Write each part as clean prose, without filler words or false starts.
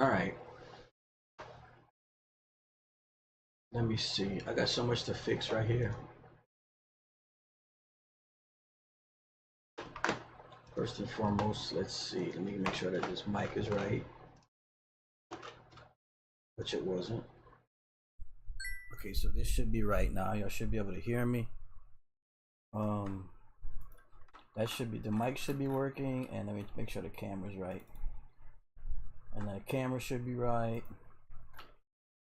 All right, let me see. I got so much to fix right here. First and foremost, let's see. Let me make sure that this mic is right, which it wasn't. Okay, so this should be right now. Y'all should be able to hear me. Um, that should be, the mic should be working, and let me make sure the camera's right. And the camera should be right.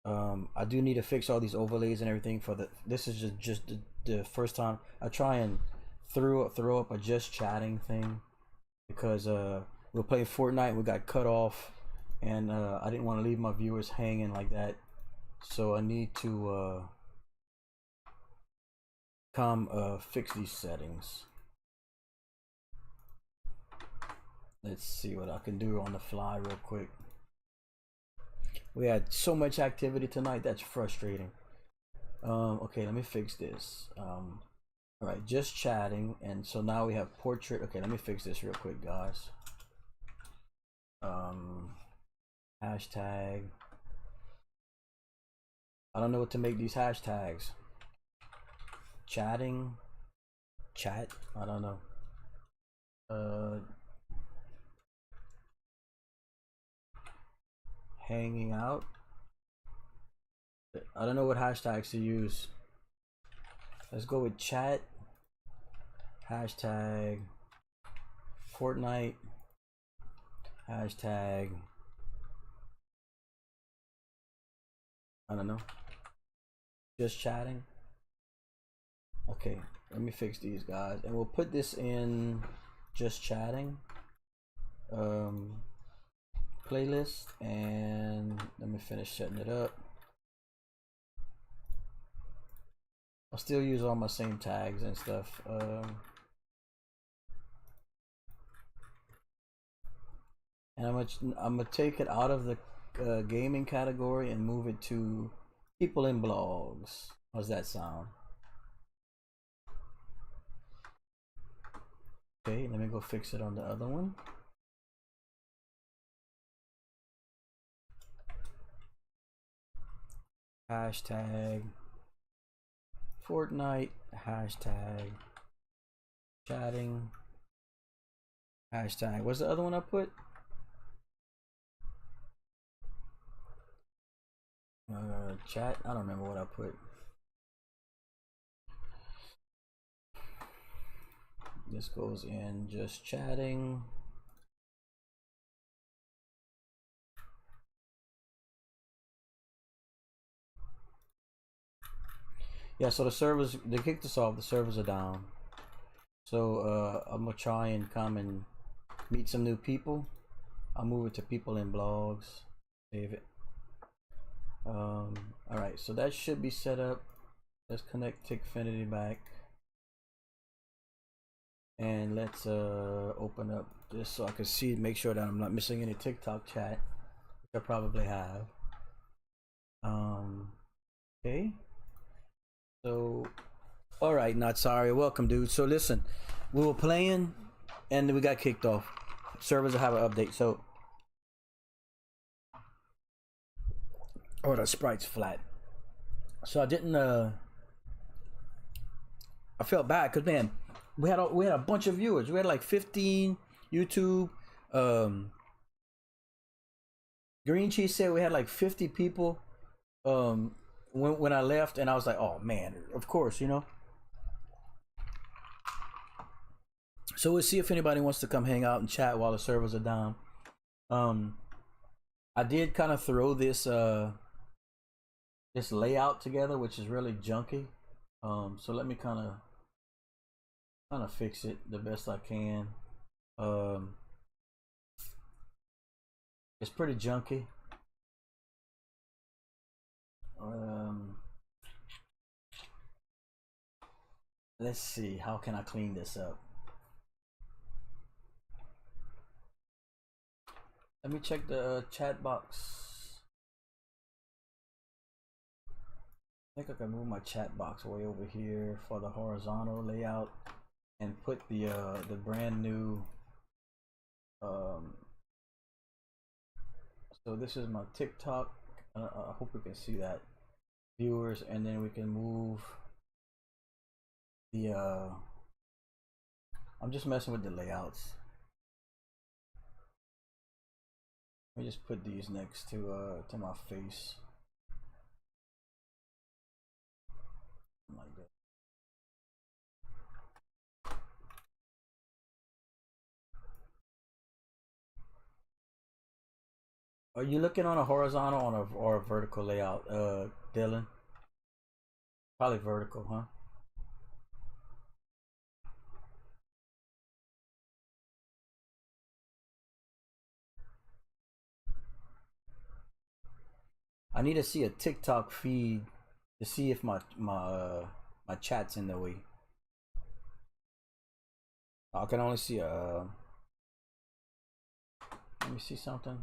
I do need to fix all these overlays and everything for the. This is just the first time I try and throw up a just chatting thing because we're playing Fortnite. We got cut off, and I didn't want to leave my viewers hanging like that, so I need to fix these settings. Let's see what I can do on the fly real quick. We had so much activity tonight, that's frustrating. Okay, let me fix this. All right, just chatting, and so now we have portrait. Okay, let me fix this real quick, guys. Hashtag. I don't know what to make these hashtags. Chatting, chat. I don't know. Hanging out. I don't know what hashtags to use. Let's go with chat. Hashtag Fortnite. Hashtag, I don't know. Just chatting. Okay, let me fix these, guys, and we'll put this in just chatting playlist, and let me finish setting it up. I'll still use all my same tags and stuff. And I'm gonna take it out of the gaming category and move it to people in blogs. How's that sound? Okay, let me go fix it on the other one. Hashtag Fortnite, hashtag chatting, hashtag, what's the other one I put? Chat, I don't remember what I put. This goes in just chatting. Yeah, so the servers, they kicked us off, the servers are down. So I'm gonna try and come and meet some new people. I'll move it to people in blogs. Save it. Alright, so that should be set up. Let's connect Tickfinity back. And let's open up this so I can see, make sure that I'm not missing any TikTok chat, which I probably have. Okay. So, all right, not sorry. Welcome, dude. So listen, we were playing, and we got kicked off. Servers will have an update. So, oh, the sprite's flat. So I didn't. I felt bad because man, we had a bunch of viewers. We had like 15 YouTube. Green Cheese said we had like 50 people. When I left, and I was like, oh man, of course, you know. So we'll see if anybody wants to come hang out and chat while the servers are down. I did kind of throw this this layout together, which is really junky. So let me kind of fix it the best I can. It's pretty junky. Let's see, how can I clean this up? Let me check the chat box. I think I can move my chat box way over here for the horizontal layout and put the brand new So this is my TikTok. I hope we can see that, viewers, and then we can move the. I'm just messing with the layouts. Let me just put these next to my face, like that. Are you looking on a horizontal or a vertical layout, Dylan? Probably vertical, huh? I need to see a TikTok feed to see if my chat's in the way. I can only see a. Let me see something.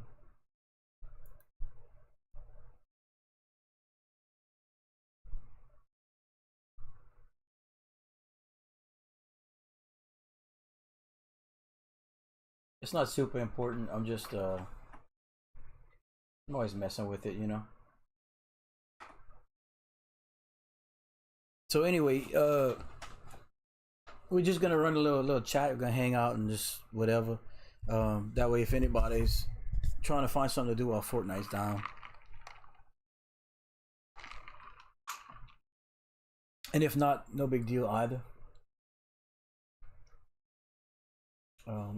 It's not super important. I'm always messing with it, you know. So anyway, we're just gonna run a little chat. We're gonna hang out and just whatever. That way, if anybody's trying to find something to do while Fortnite's down, and if not, no big deal either.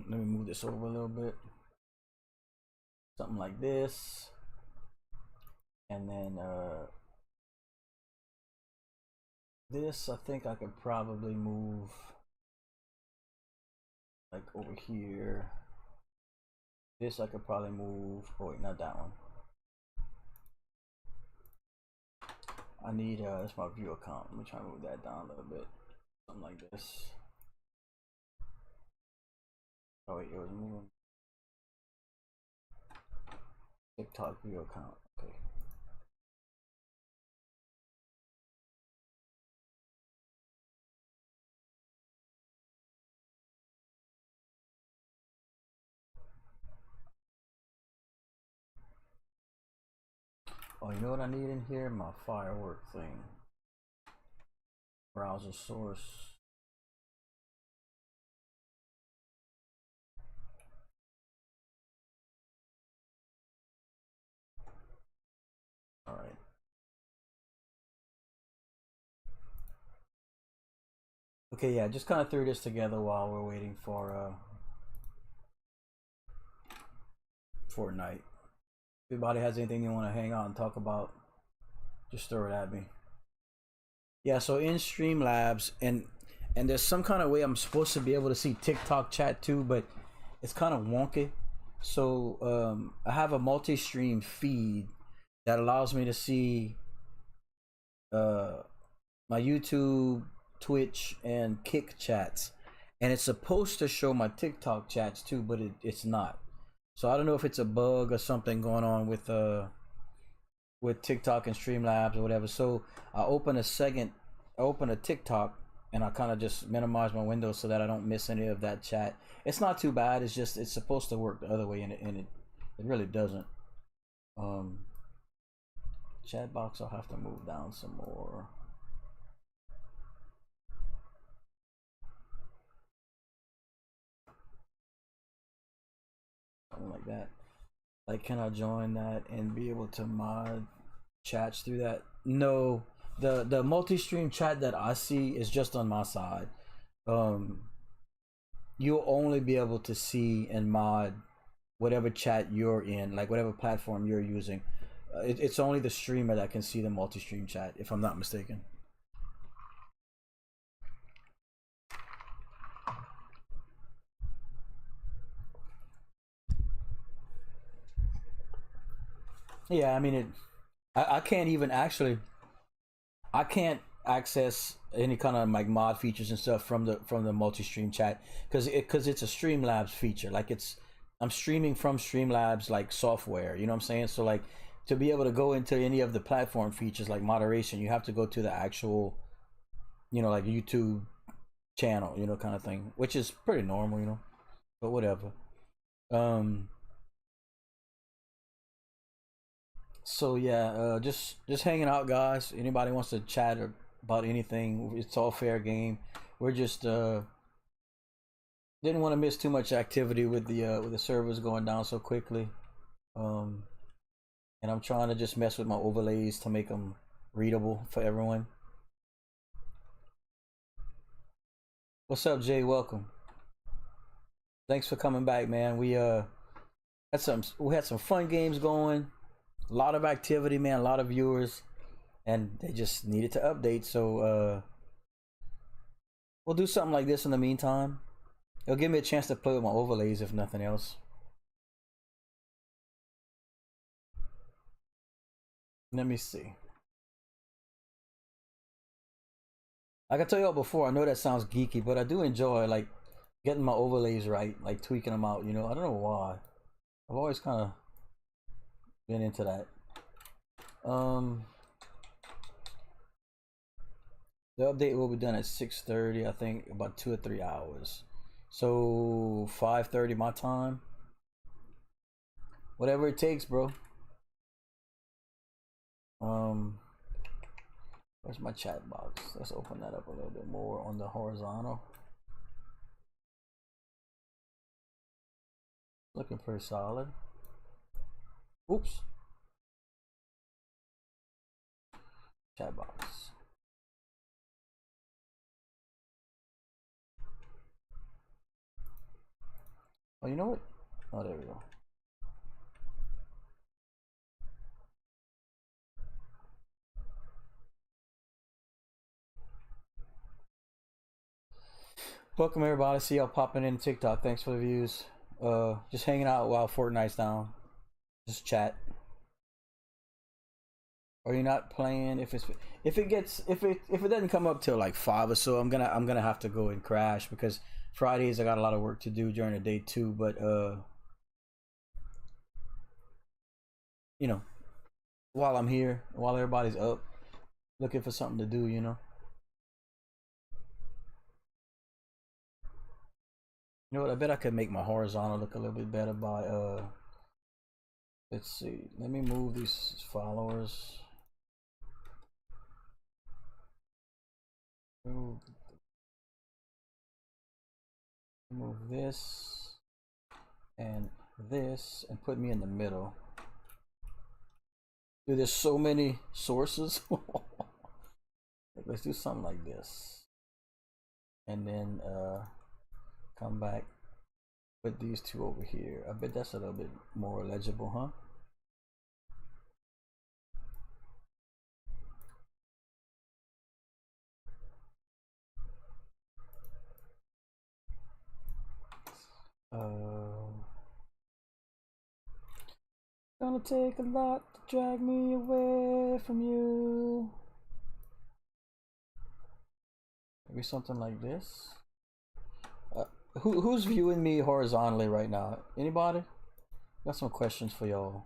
Let me move this over a little bit, something like this, and then this I think I could probably move like over here. This I could probably move. Oh wait, not that one. I need that's my view account. Let me try to move that down a little bit, something like this. Oh wait, it was moving. TikTok view account. Okay. Oh, you know what I need in here? My firework thing. Browser source. All right. Okay, yeah, just kind of threw this together while we're waiting for Fortnite. If anybody has anything you want to hang out and talk about, just throw it at me. Yeah, so in Streamlabs, and there's some kind of way I'm supposed to be able to see TikTok chat too, but it's kind of wonky. So I have a multi-stream feed that allows me to see uh, my YouTube, Twitch, and Kick chats, and it's supposed to show my TikTok chats too, but it's not. So I don't know if it's a bug or something going on with TikTok and Streamlabs or whatever. So I open a TikTok, and I kind of just minimize my window so that I don't miss any of that chat. It's not too bad. It's just it's supposed to work the other way, and it really doesn't. Um, Chat box, I'll have to move down some more. Something like that. Like, can I join that and be able to mod chats through that? No, the multi-stream chat that I see is just on my side. Um, you'll only be able to see and mod whatever chat you're in, like whatever platform you're using. It's only the streamer that can see the multi-stream chat, if I'm not mistaken. Yeah, I mean it. I can't even actually. I can't access any kind of like mod features and stuff from the multi-stream chat because it's a Streamlabs feature. Like I'm streaming from Streamlabs like software. You know what I'm saying? So like to be able to go into any of the platform features like moderation, you have to go to the actual, like YouTube channel, kind of thing, which is pretty normal, but whatever. Um, So yeah, just hanging out, guys. Anybody wants to chat about anything? It's all fair game. We're just didn't want to miss too much activity with the servers going down so quickly. Um, and I'm trying to just mess with my overlays to make them readable for everyone. What's up, Jay? Welcome. Thanks for coming back, man. We had some fun games going. A lot of activity, man. A lot of viewers, and they just needed to update. So we'll do something like this in the meantime. It'll give me a chance to play with my overlays, if nothing else. Let me see. Like I told y'all before, I know that sounds geeky, but I do enjoy like getting my overlays right, like tweaking them out. You know, I don't know why. I've always kind of been into that. Um, the update will be done at 6:30. I think about 2 or 3 hours. So 5:30 my time. Whatever it takes, bro. Um, where's my chat box? Let's open that up a little bit more on the horizontal. Looking pretty solid. Oops. Chat box. Oh, you know what? Oh, there we go. Welcome everybody. See y'all popping in TikTok. Thanks for the views. Just hanging out while Fortnite's down. Just chat. Are you not playing? If it doesn't come up till like 5 or so, I'm gonna have to go and crash because Fridays I got a lot of work to do during the day too. But you know, while I'm here, while everybody's up, looking for something to do, you know. You know what? I bet I could make my horizontal look a little bit better by let's see. Let me move these followers. Move, move this and put me in the middle. Dude, there's so many sources. Let's do something like this. And then come back, put these two over here. I bet that's a little bit more legible, huh? Gonna take a lot to drag me away from you. Maybe something like this. Who's viewing me horizontally right now? Anybody? Got some questions for y'all.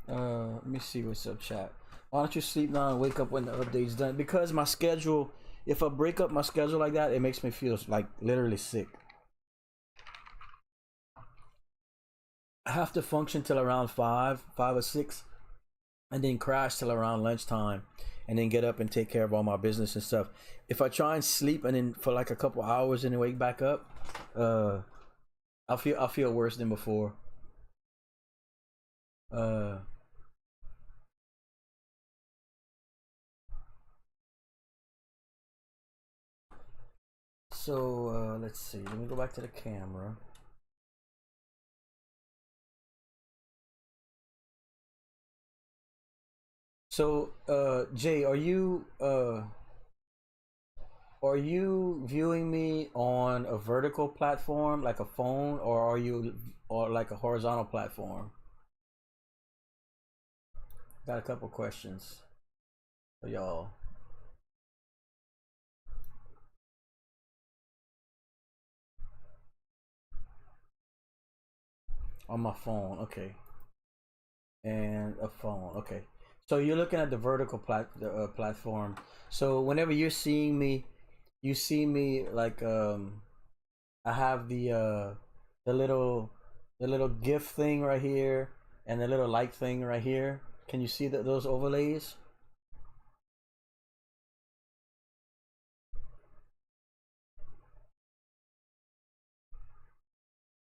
Let me see what's up, chat. Why don't you sleep now and wake up when the update's done? Because my schedule, if I break up my schedule like that, it makes me feel like literally sick. I have to function till around 5 or 6, and then crash till around lunchtime, and then get up and take care of all my business and stuff. If I try and sleep and then for like a couple hours and then wake back up, I'll feel worse than before. Uh, so let's see. Let me go back to the camera. So, Jay, are you viewing me on a vertical platform like a phone, or like a horizontal platform? Got a couple questions for y'all. On my phone, okay, and a phone, okay. So you're looking at the vertical platform. So whenever you're seeing me, you see me like I have the little the little GIF thing right here and the little like thing right here. Can you see that those overlays?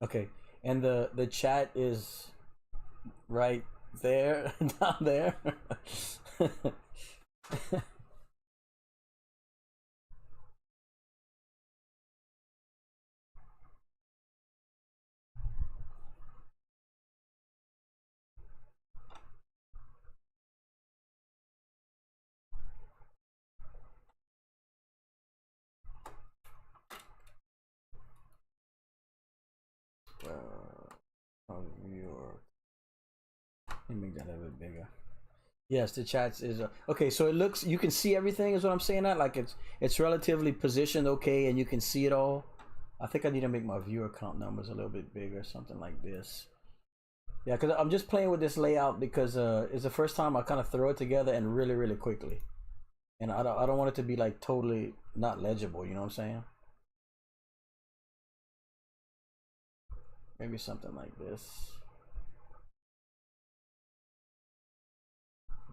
Okay, and the chat is right there, down there. Of your, let me make that a little bit bigger. Yes, the chats is okay. So it looks, you can see everything. Is what I'm saying. That like it's relatively positioned okay, and you can see it all. I think I need to make my viewer count numbers a little bit bigger, something like this. Yeah, because I'm just playing with this layout because it's the first time I kind of throw it together and really quickly, and I don't want it to be like totally not legible. You know what I'm saying? Maybe something like this.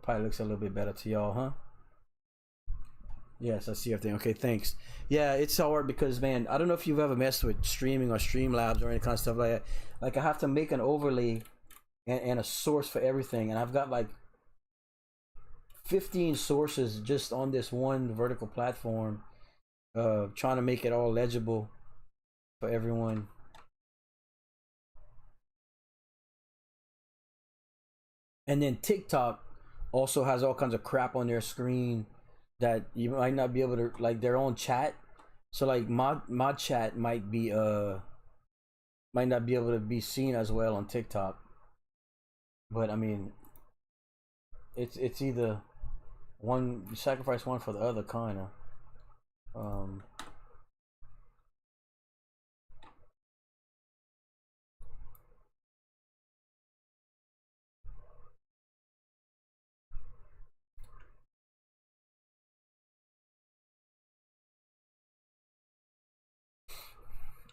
Probably looks a little bit better to y'all, huh? Yes, I see everything. Okay, thanks. Yeah, it's hard because man, I don't know if you've ever messed with streaming or Streamlabs or any kind of stuff like that. Like I have to make an overlay and a source for everything, and I've got like 15 sources just on this one vertical platform, trying to make it all legible for everyone. And then TikTok also has all kinds of crap on their screen that you might not be able to, like their own chat. So like my chat might not be able to be seen as well on TikTok. But I mean, it's either one, you sacrifice one for the other, kind of. Um,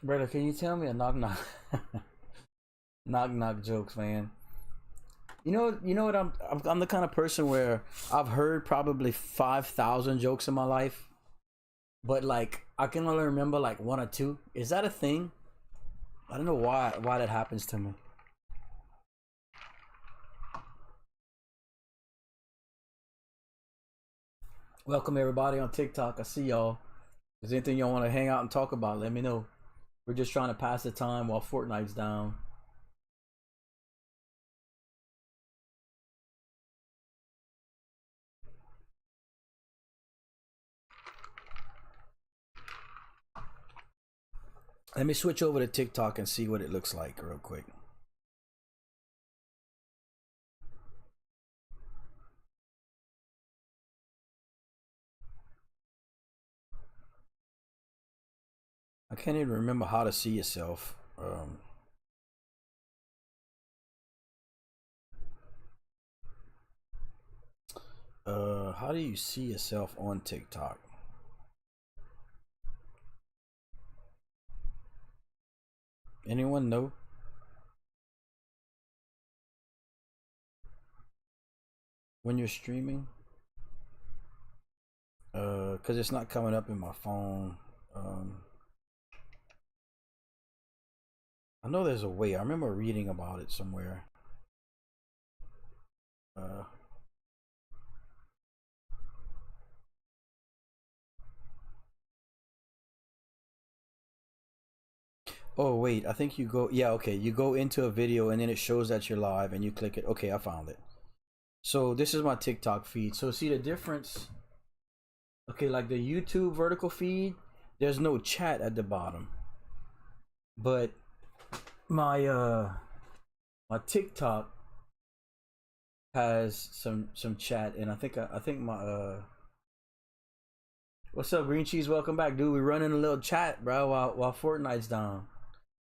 Brother, can you tell me a knock knock knock knock jokes, man? You know what? I'm the kind of person where I've heard probably 5,000 jokes in my life, but like I can only remember like one or two. Is that a thing? I don't know why that happens to me. Welcome everybody on TikTok. I see y'all. If there's anything y'all want to hang out and talk about, let me know. We're just trying to pass the time while Fortnite's down. Let me switch over to TikTok and see what it looks like real quick. I can't even remember how to see yourself. How do you see yourself on TikTok? Anyone know? When you're streaming? Cause it's not coming up in my phone. I know there's a way. I remember reading about it somewhere. Uh, oh wait, I think you go. Yeah, okay. You go into a video and then it shows that you're live, and you click it. Okay, I found it. So this is my TikTok feed. So see the difference? Okay, like the YouTube vertical feed, there's no chat at the bottom, but my TikTok has some chat, and I think my what's up, Green Cheese? Welcome back, dude. We running a little chat, bro, while Fortnite's down.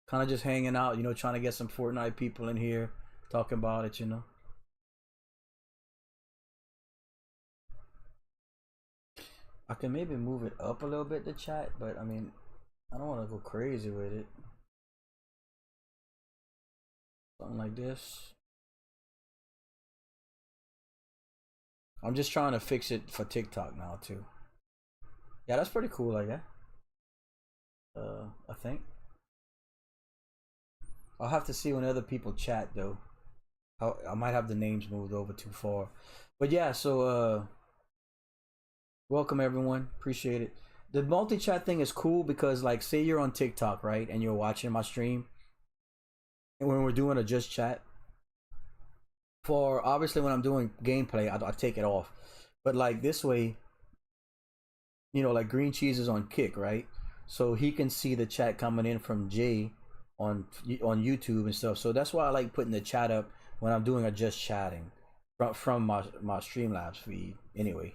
Kind of just hanging out, you know, trying to get some Fortnite people in here talking about it, you know. I can maybe move it up a little bit, the chat, but I mean, I don't want to go crazy with it. Something like this. I'm just trying to fix it for TikTok now too. Yeah, that's pretty cool, I guess. I think. I'll have to see when other people chat though. I might have the names moved over too far. But yeah, so welcome everyone. Appreciate it. The multi-chat thing is cool because like say you're on TikTok, right? And you're watching my stream and when we're doing a just chat, for obviously when I'm doing gameplay, I take it off. But like this way, you know, like Green Cheese is on Kick, right? So he can see the chat coming in from Jay on YouTube and stuff. So that's why I like putting the chat up when I'm doing a just chatting from my Streamlabs feed. Anyway.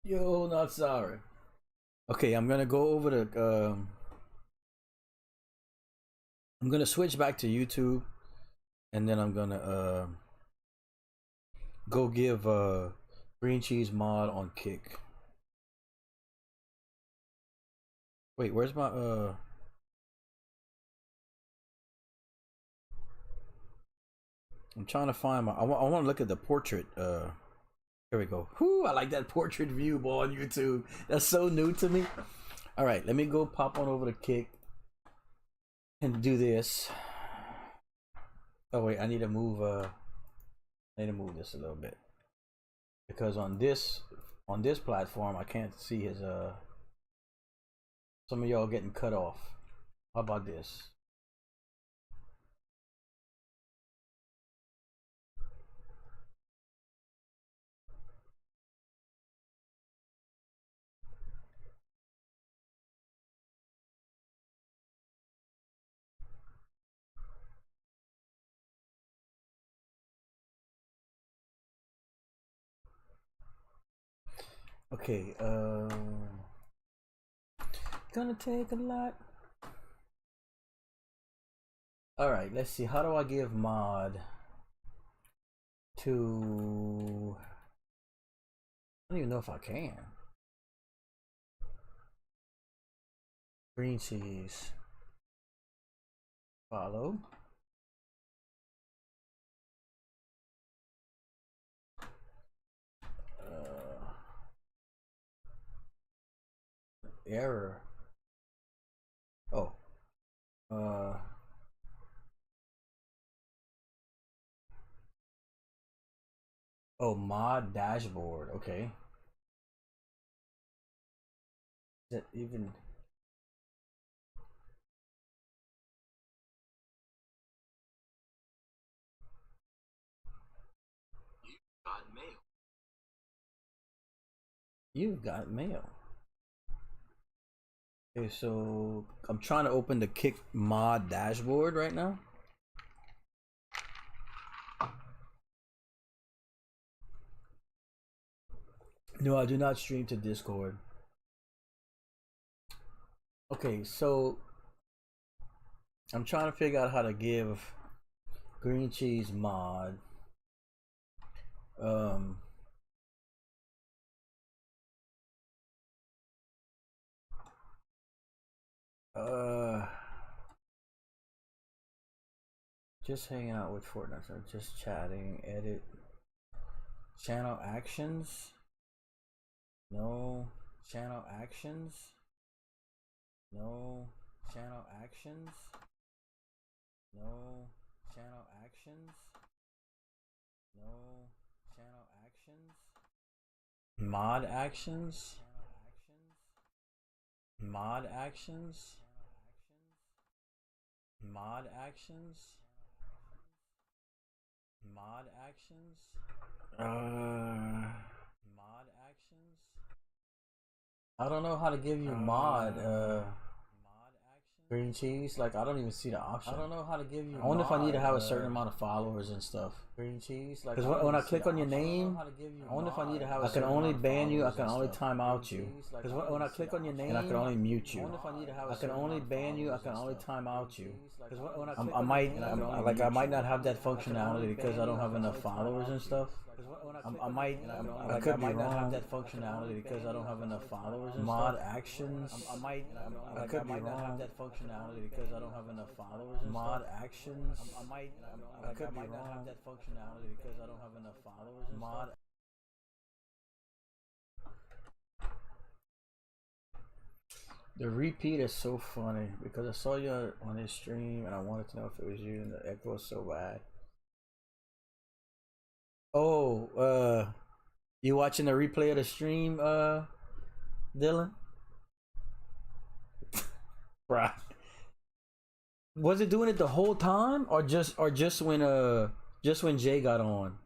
Yo, not sorry. Okay, I'm gonna go over the. I'm gonna switch back to YouTube, and then I'm gonna go give Green Cheese mod on Kick. Wait, where's my I'm trying to find my. I want to look at the portrait. Here we go. Whoo! I like that portrait view, boy, on YouTube. That's so new to me. All right, let me go pop on over to Kick and do this. Oh wait, I need to move. I need to move this a little bit because on this platform, I can't see his. Some of y'all getting cut off. How about this? Okay, gonna take a lot. All right, let's see. How do I give mod to? I don't even know if I can. Green Cheese. Follow. Error. Oh. Oh, mod dashboard. Okay. Is that even? Got mail. You've got mail. Okay, so I'm trying to open the Kick mod dashboard right now. No, I do not stream to Discord. Okay, so I'm trying to figure out how to give Green Cheese mod. Um, uh, just hanging out with Fortnite, or just chatting, edit, channel actions. No, channel actions. No, channel actions. No, channel actions. No, channel actions. Mod actions. Mod actions. Mod actions. Mod actions. Mod actions. I don't know how to give you mod. Mod actions. Green cheese? Like, I don't even see the option. I don't know how to give you. I wonder if I need to have a certain amount of followers and stuff. Green cheese? Like, because when I click on your name, I wonder if I need to have. I can only ban you. I can only time out you. Because when I click on your name, and I can only mute you. I wonder if I need to have. I can only ban you. I can only time out you. Because when I might, like, I might not have that functionality because I don't have enough followers and stuff. I might, like, I might not have that functionality because I don't have enough followers and mod stuff. Actions. I might, like, I might not have that functionality because I don't have enough followers and mod stuff. Actions. I might, like, I might not have that functionality because I don't have enough followers and mod. The repeat is so funny because I saw you on his stream and I wanted to know if it was you, and the echo was so bad. Oh, you watching the replay of the stream, Dylan? Right. Was it doing it the whole time, or just when Jay got on?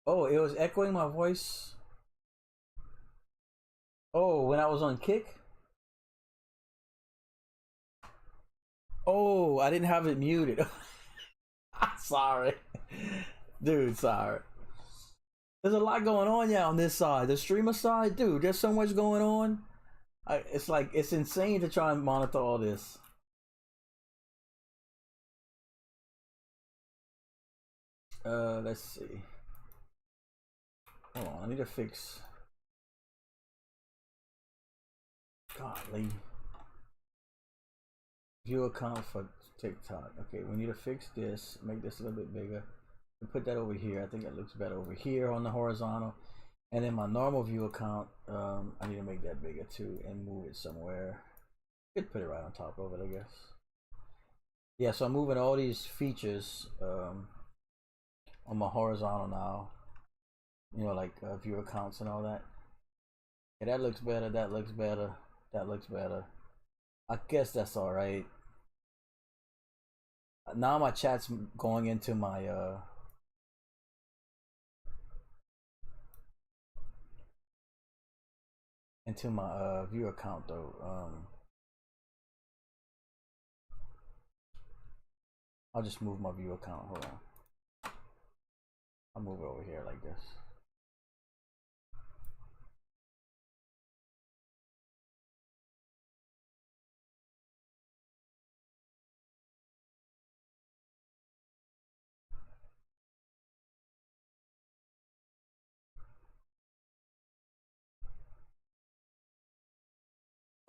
Oh, it was echoing my voice. Oh, when I was on Kick. Oh, I didn't have it muted. Sorry, dude. Sorry. There's a lot going on, yeah, on this side. The streamer side, dude. There's so much going on. It's like, it's insane to try and monitor all this. Let's see. Hold on, I need to fix. Golly. View account for TikTok. Okay, we need to fix this. Make this a little bit bigger. And put that over here. I think it looks better over here on the horizontal. And then my normal view account, I need to make that bigger too and move it somewhere. Could put it right on top of it, I guess. Yeah, so I'm moving all these features on my horizontal now. You know, like view accounts and all that. Yeah, that looks better. That looks better. That looks better. I guess that's all right. Now my chat's going into my view account though. I'll just move my view account. Hold on. I'll move it over here like this.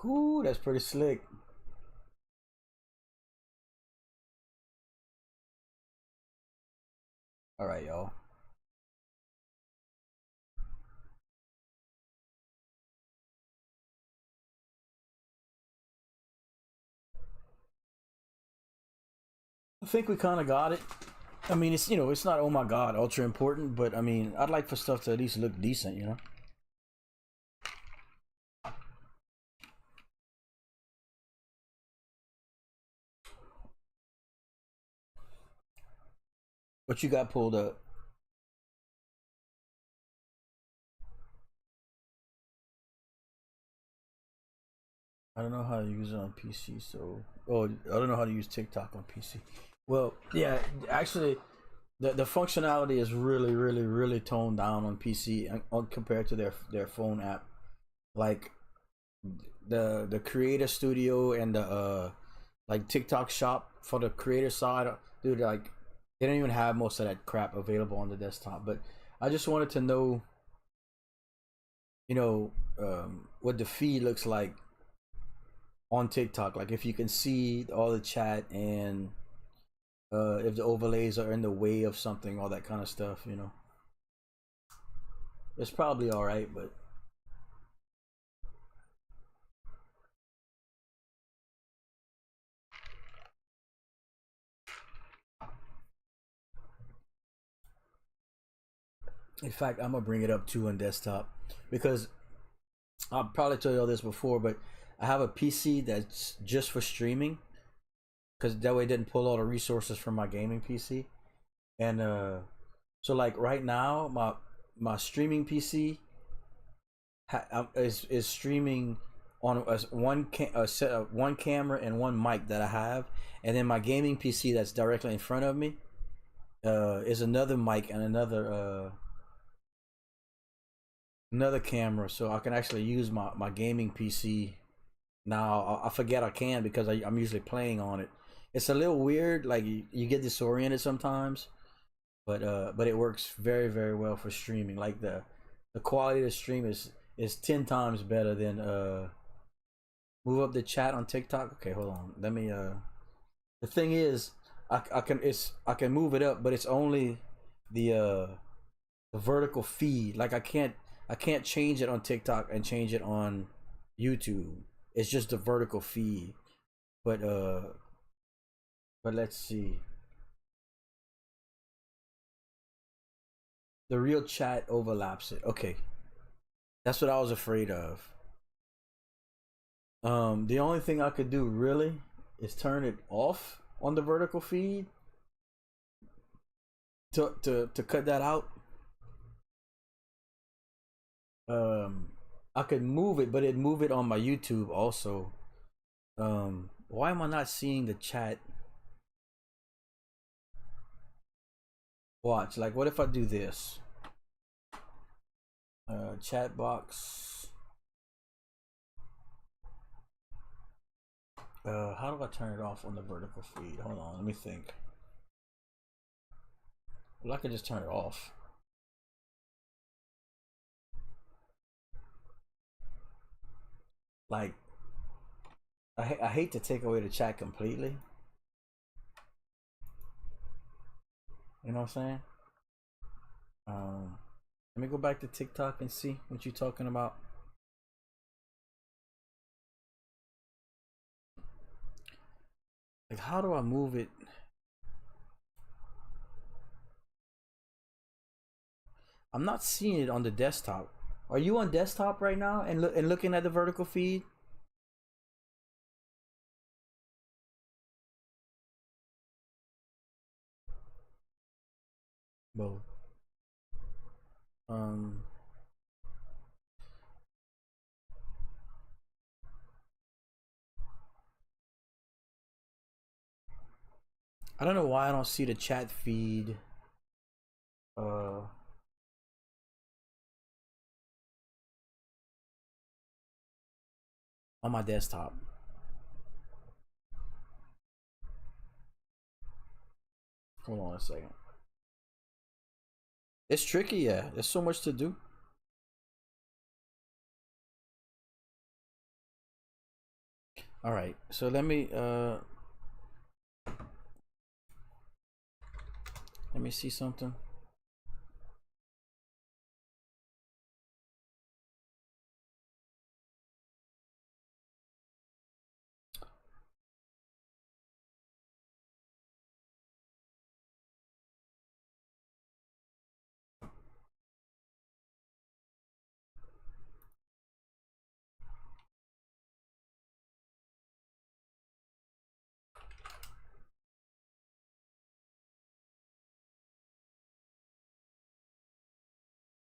Ooh, that's pretty slick. All right, y'all. I think we kind of got it. I mean, it's, you know, it's not, oh my god, ultra important, but I mean, I'd like for stuff to at least look decent, you know. What you got pulled up? I don't know how to use it on PC, so I don't know how to use TikTok on PC. Well, yeah, actually, the functionality is really toned down on PC compared to their phone app. Like the creator studio and the like TikTok shop for the creator side, dude, like they don't even have most of that crap available on the desktop. But I just wanted to know, you know, what the feed looks like on TikTok. Like if you can see all the chat and if the overlays are in the way of something, all that kind of stuff, you know. It's probably all right, but In fact, I'm gonna bring it up too on desktop because I'll probably tell you all this before, but I have a PC that's just for streaming because that way it didn't pull all the resources from my gaming PC. And so like right now, my streaming PC is streaming on a set of one camera and one mic that I have, and then my gaming PC that's directly in front of me is another mic and another camera, so I can actually use my gaming PC now. I forget I can because I'm usually playing on it. It's a little weird, like you get disoriented sometimes, but it works very very well for streaming. Like the quality of the stream is 10 times better than move up the chat on TikTok. Okay, hold on. Let me the thing is I can move it up, but it's only the uh the vertical feed. Like I can't change it on TikTok and change it on YouTube. It's just the vertical feed. But but let's see. The real chat overlaps it. Okay. That's what I was afraid of. The only thing I could do really is turn it off on the vertical feed to cut that out. Um, I could move it, but it move it on my YouTube also. Why am I not seeing the chat? Watch, like, what if I do this? Chat box. How do I turn it off on the vertical feed? Hold on, let me think. Well, I could just turn it off. Like, I hate to take away the chat completely. You know what I'm saying? Um, Let me go back to TikTok and see what you're talking about. Like, how do I move it? I'm not seeing it on the desktop. Are you on desktop right now and looking at the vertical feed? Both. Um, I don't know why I don't see the chat feed. Uh, on my desktop. Hold on a second. It's tricky, yeah. There's so much to do. All right, so let me see something.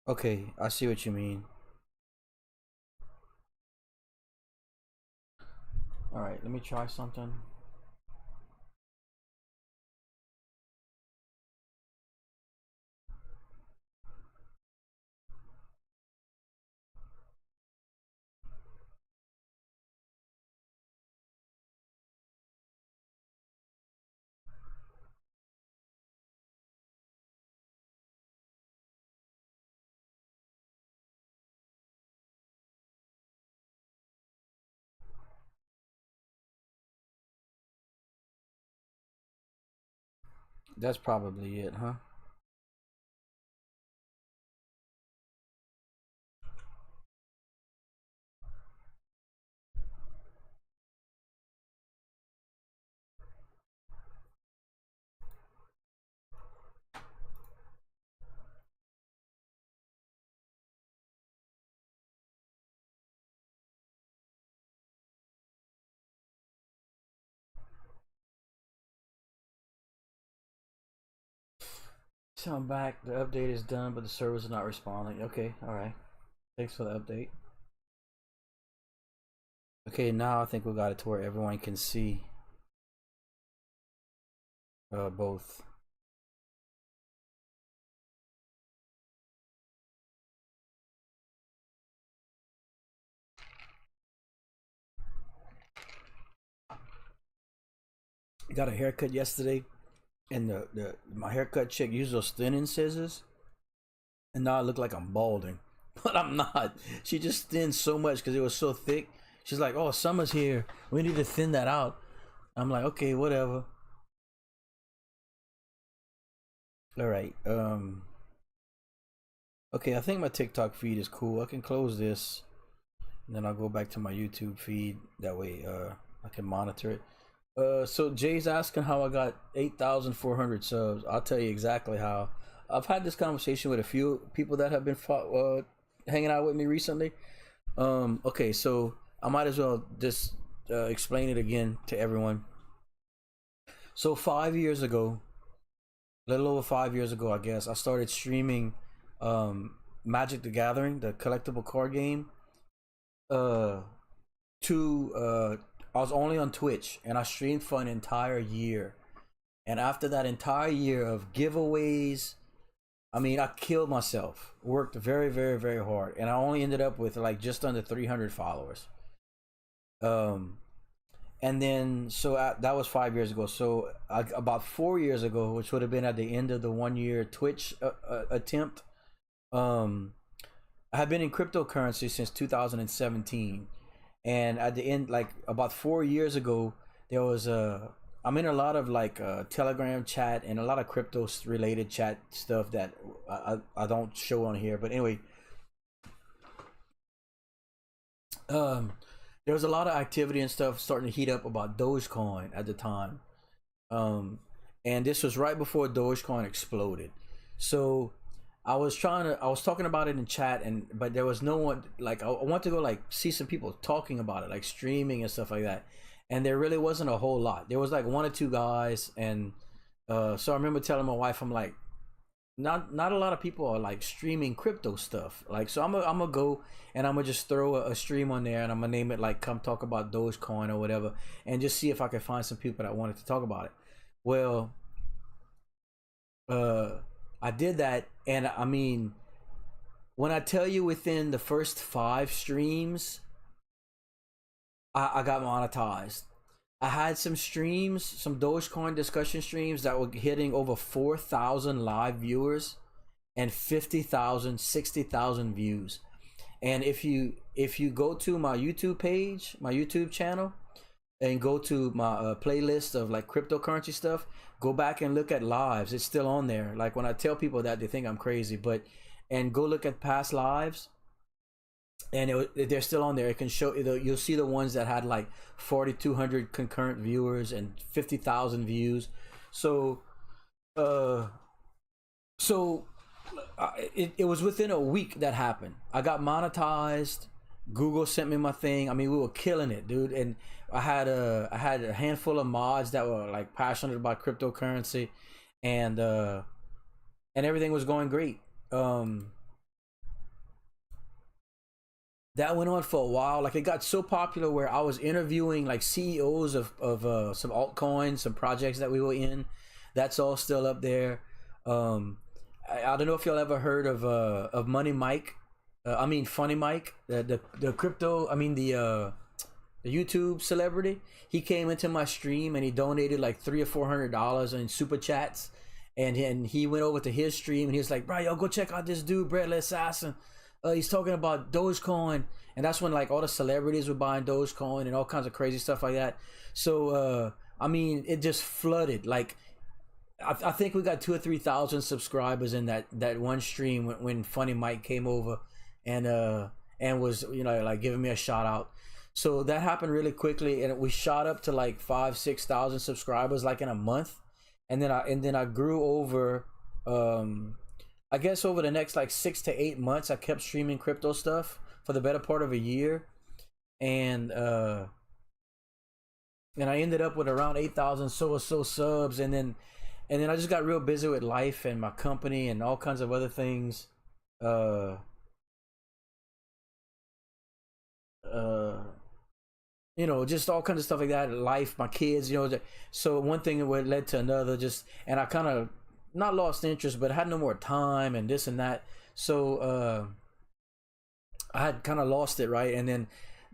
Okay, I see what you mean. All right, let me try something. That's probably it, huh? So I'm back. The update is done, but the servers are not responding. Okay, all right. Thanks for the update. Okay, now I think we got it to where everyone can see both. Got a haircut yesterday, and the my haircut chick used those thinning scissors, and now I look like I'm balding, but I'm not. She just thinned so much because it was so thick. She's like, "Oh, summer's here. We need to thin that out." I'm like, "Okay, whatever." All right. Okay, I think my TikTok feed is cool. I can close this, and then I'll go back to my YouTube feed. That way, I can monitor it. So Jay's asking how I got 8,400 subs. I'll tell you exactly how. I've had this conversation with a few people that have been hanging out with me recently. Okay, so I might as well just explain it again to everyone. So 5 years ago, a little over 5 years ago, I guess, I started streaming Magic the Gathering, the collectible card game. Uh, to I was only on Twitch, and I streamed for an entire year. And after that entire year of giveaways, I mean, I killed myself. Worked very, very, very hard, and I only ended up with like just under 300 followers. Um, and then that was 5 years ago. So about 4 years ago, which would have been at the end of the 1 year Twitch attempt, um, I have been in cryptocurrency since 2017, and at the end, like about 4 years ago, there was a I'm in a lot of like Telegram chat and a lot of crypto related chat stuff that I don't show on here. But anyway, um, there was a lot of activity and stuff starting to heat up about Dogecoin at the time. Um, and this was right before Dogecoin exploded. So I was talking about it in chat, and but there was no one. Like I want to go like see some people talking about it, like streaming and stuff like that, and there really wasn't a whole lot. There was like one or two guys, and so I remember telling my wife, I'm like, not a lot of people are like streaming crypto stuff. Like, so I'm gonna go and I'm gonna just throw a stream on there, and I'm gonna name it like "Come Talk About Dogecoin" or whatever, and just see if I can find some people that wanted to talk about it. Well, uh, I did that, and I mean, when I tell you within the first five streams, I got monetized. I had some streams, some Dogecoin discussion streams that were hitting over 4,000 live viewers and 50,000, 60,000 views. And if you go to my YouTube page, my YouTube channel, and go to my playlist of like cryptocurrency stuff, go back and look at lives. It's still on there. Like when I tell people that, they think I'm crazy, but and go look at past lives, and they're still on there. It can show you'll see the ones that had like 4,200 concurrent viewers and 50,000 views. So uh so it was within a week that happened. I got monetized. Google sent me my thing. I mean, we were killing it, dude. And I had a handful of mods that were like passionate about cryptocurrency, and everything was going great. Um, that went on for a while. Like it got so popular where I was interviewing like CEOs of some altcoins, some projects that we were in. That's all still up there. Um, I don't know if y'all ever heard of Money Mike. I mean Funny Mike, the crypto. I mean the YouTube celebrity. He came into my stream and he donated like $300 or $400 in super chats, and he went over to his stream and he was like, "Bro, yo, go check out this dude, Breadless Assassin. He's talking about Dogecoin," and that's when like all the celebrities were buying Dogecoin and all kinds of crazy stuff like that. So I mean, it just flooded. Like I think we got 2 or 3 thousand subscribers in that one stream when Funny Mike came over and was like giving me a shout out. So that happened really quickly, and we shot up to like 5 6 thousand subscribers like in a month, and then I grew over. I guess over the next like 6 to 8 months, I kept streaming crypto stuff for the better part of a year, and and I ended up with around 8,000 so or so subs, and then and then I just got real busy with life and my company and all kinds of other things. Uh, uh, just all kinds of stuff like that. Life, my kids, so one thing would led to another. Just and I kind of not lost interest, but had no more time and this and that. So I had kind of lost it, right? And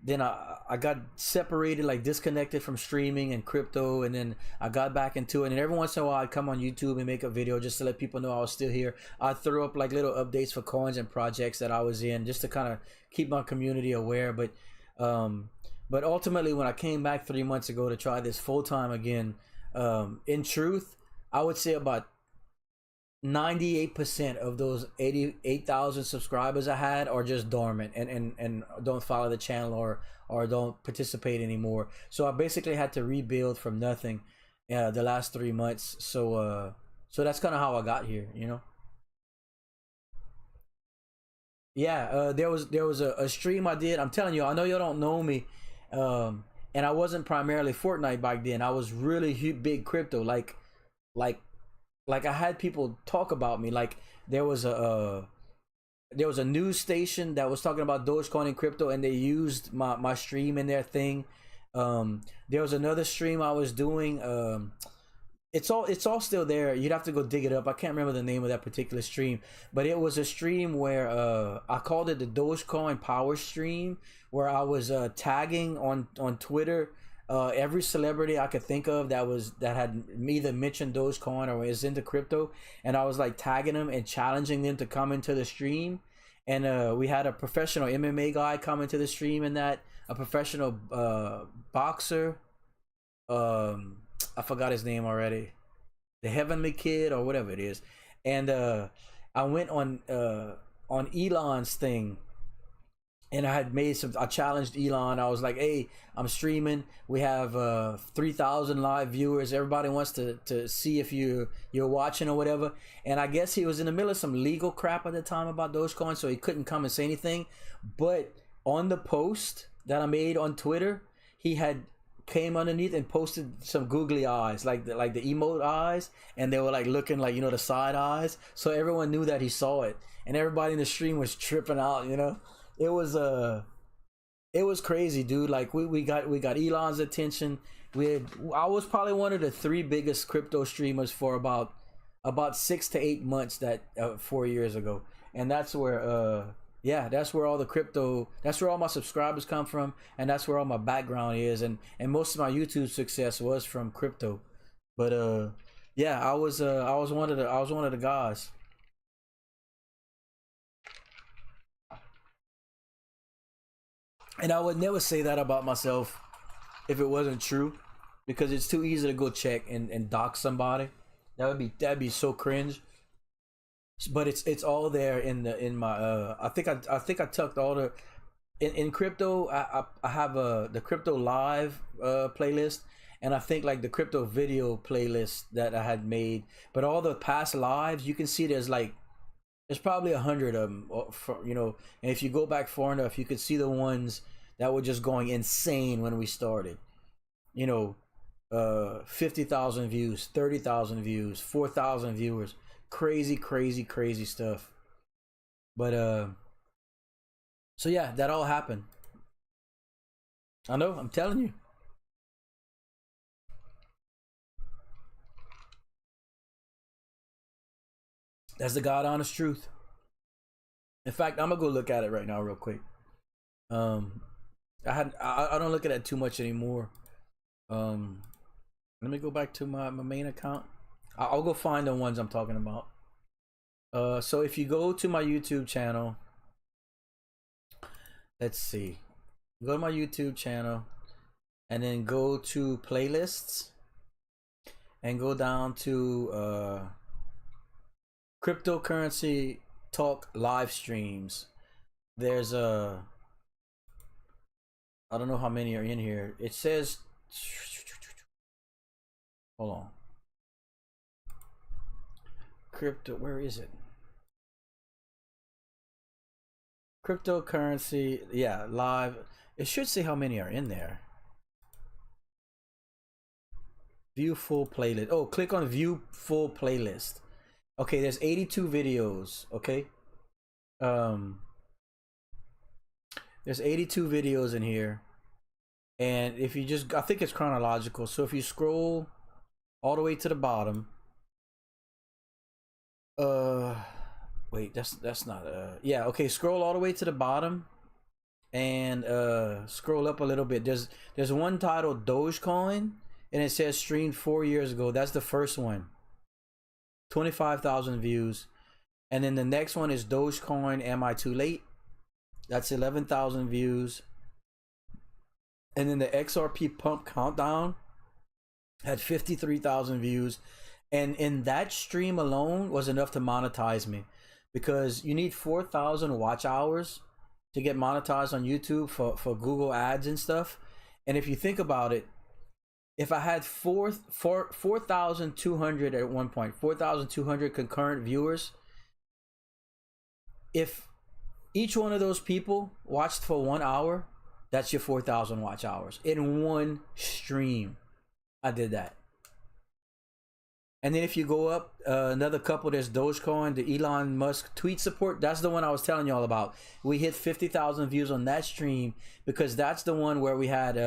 then I got separated, like disconnected from streaming and crypto, and then I got back into it. And every once in a while, I'd come on YouTube and make a video just to let people know I was still here. I'd throw up like little updates for coins and projects that I was in, just to kind of keep my community aware. But ultimately, when I came back 3 months ago to try this full time again, in truth, I would say about 98% of those 88,000 subscribers I had are just dormant and don't follow the channel or don't participate anymore. So I basically had to rebuild from nothing the last 3 months. So that's kind of how I got here. Yeah, there was a stream I did. I'm telling you, I know you don't know me, and I wasn't primarily Fortnite back then. I was really big crypto, like like I had people talk about me. Like there was a news station that was talking about Dogecoin and crypto, and they used my stream in their thing. There was another stream I was doing. It's all still there. You'd have to go dig it up. I can't remember the name of that particular stream, but it was a stream where I called it the Dogecoin Power Stream, where I was tagging on Twitter every celebrity I could think of that had either mentioned Dogecoin or is into crypto, and I was like tagging them and challenging them to come into the stream. And we had a professional MMA guy come into the stream, and that a professional boxer. I forgot his name already. The Heavenly Kid or whatever it is. And I went on Elon's thing, and I had made some. I challenged Elon. I was like, "Hey, I'm streaming. We have 3,000 live viewers. Everybody wants to see if you're watching or whatever." And I guess he was in the middle of some legal crap at the time about Dogecoin, so he couldn't come and say anything. But on the post that I made on Twitter, he had came underneath and posted some googly eyes, like the emote eyes, and they were like looking like the side eyes, so everyone knew that he saw it, and everybody in the stream was tripping out. It was it was crazy, dude. Like we got Elon's attention. I was probably one of the three biggest crypto streamers for about 6 to 8 months, that 4 years ago. And that's where yeah, that's where all the crypto, that's where all my subscribers come from, and that's where all my background is, and most of my YouTube success was from crypto. But yeah, I was one of the guys. And I would never say that about myself if it wasn't true, because it's too easy to go check and dox somebody. That'd be so cringe. But it's all there in my I think I tucked all the in crypto. I have the crypto live playlist, and I think like the crypto video playlist that I had made. But all the past lives, you can see there's probably 100 of them, and if you go back far enough, you could see the ones that were just going insane when we started. you know 50,000 views, 30,000 views, 4,000 viewers. Crazy, crazy, crazy stuff. But so yeah, that all happened. I know, I'm telling you. That's the God honest truth. In fact, I'm gonna go look at it right now real quick. um I don't look at it too much anymore. um Let me go back to my main account. I'll go find the ones I'm talking about. So if you go to my YouTube channel, let's see, go to my YouTube channel, and then go to playlists, and go down to cryptocurrency talk live streams. There's I don't know how many are in here. It says, hold on, crypto, where is it? Cryptocurrency, yeah, live. It should say how many are in there. View full playlist. Oh, click on view full playlist. Okay, there's 82 videos. Okay, um, there's 82 videos in here, and if you just, I think it's chronological. So if you scroll all the way to the bottom, uh, wait, that's not yeah. Okay, scroll all the way to the bottom, and scroll up a little bit. There's one titled Dogecoin, and it says streamed 4 years ago. That's the first one. 25,000 views. And then the next one is Dogecoin, Am I Too Late? That's 11,000 views. And then the XRP Pump Countdown had 53,000 views. And in that stream alone was enough to monetize me, because you need 4,000 watch hours to get monetized on YouTube for Google ads and stuff. And if you think about it, if I had 4,200 at one point, 4,200 concurrent viewers, if each one of those people watched for 1 hour, that's your 4,000 watch hours in one stream. I did that. And then if you go up another couple, there's Dogecoin, the Elon Musk tweet support. That's the one I was telling y'all about. We hit 50,000 views on that stream, because that's the one where we had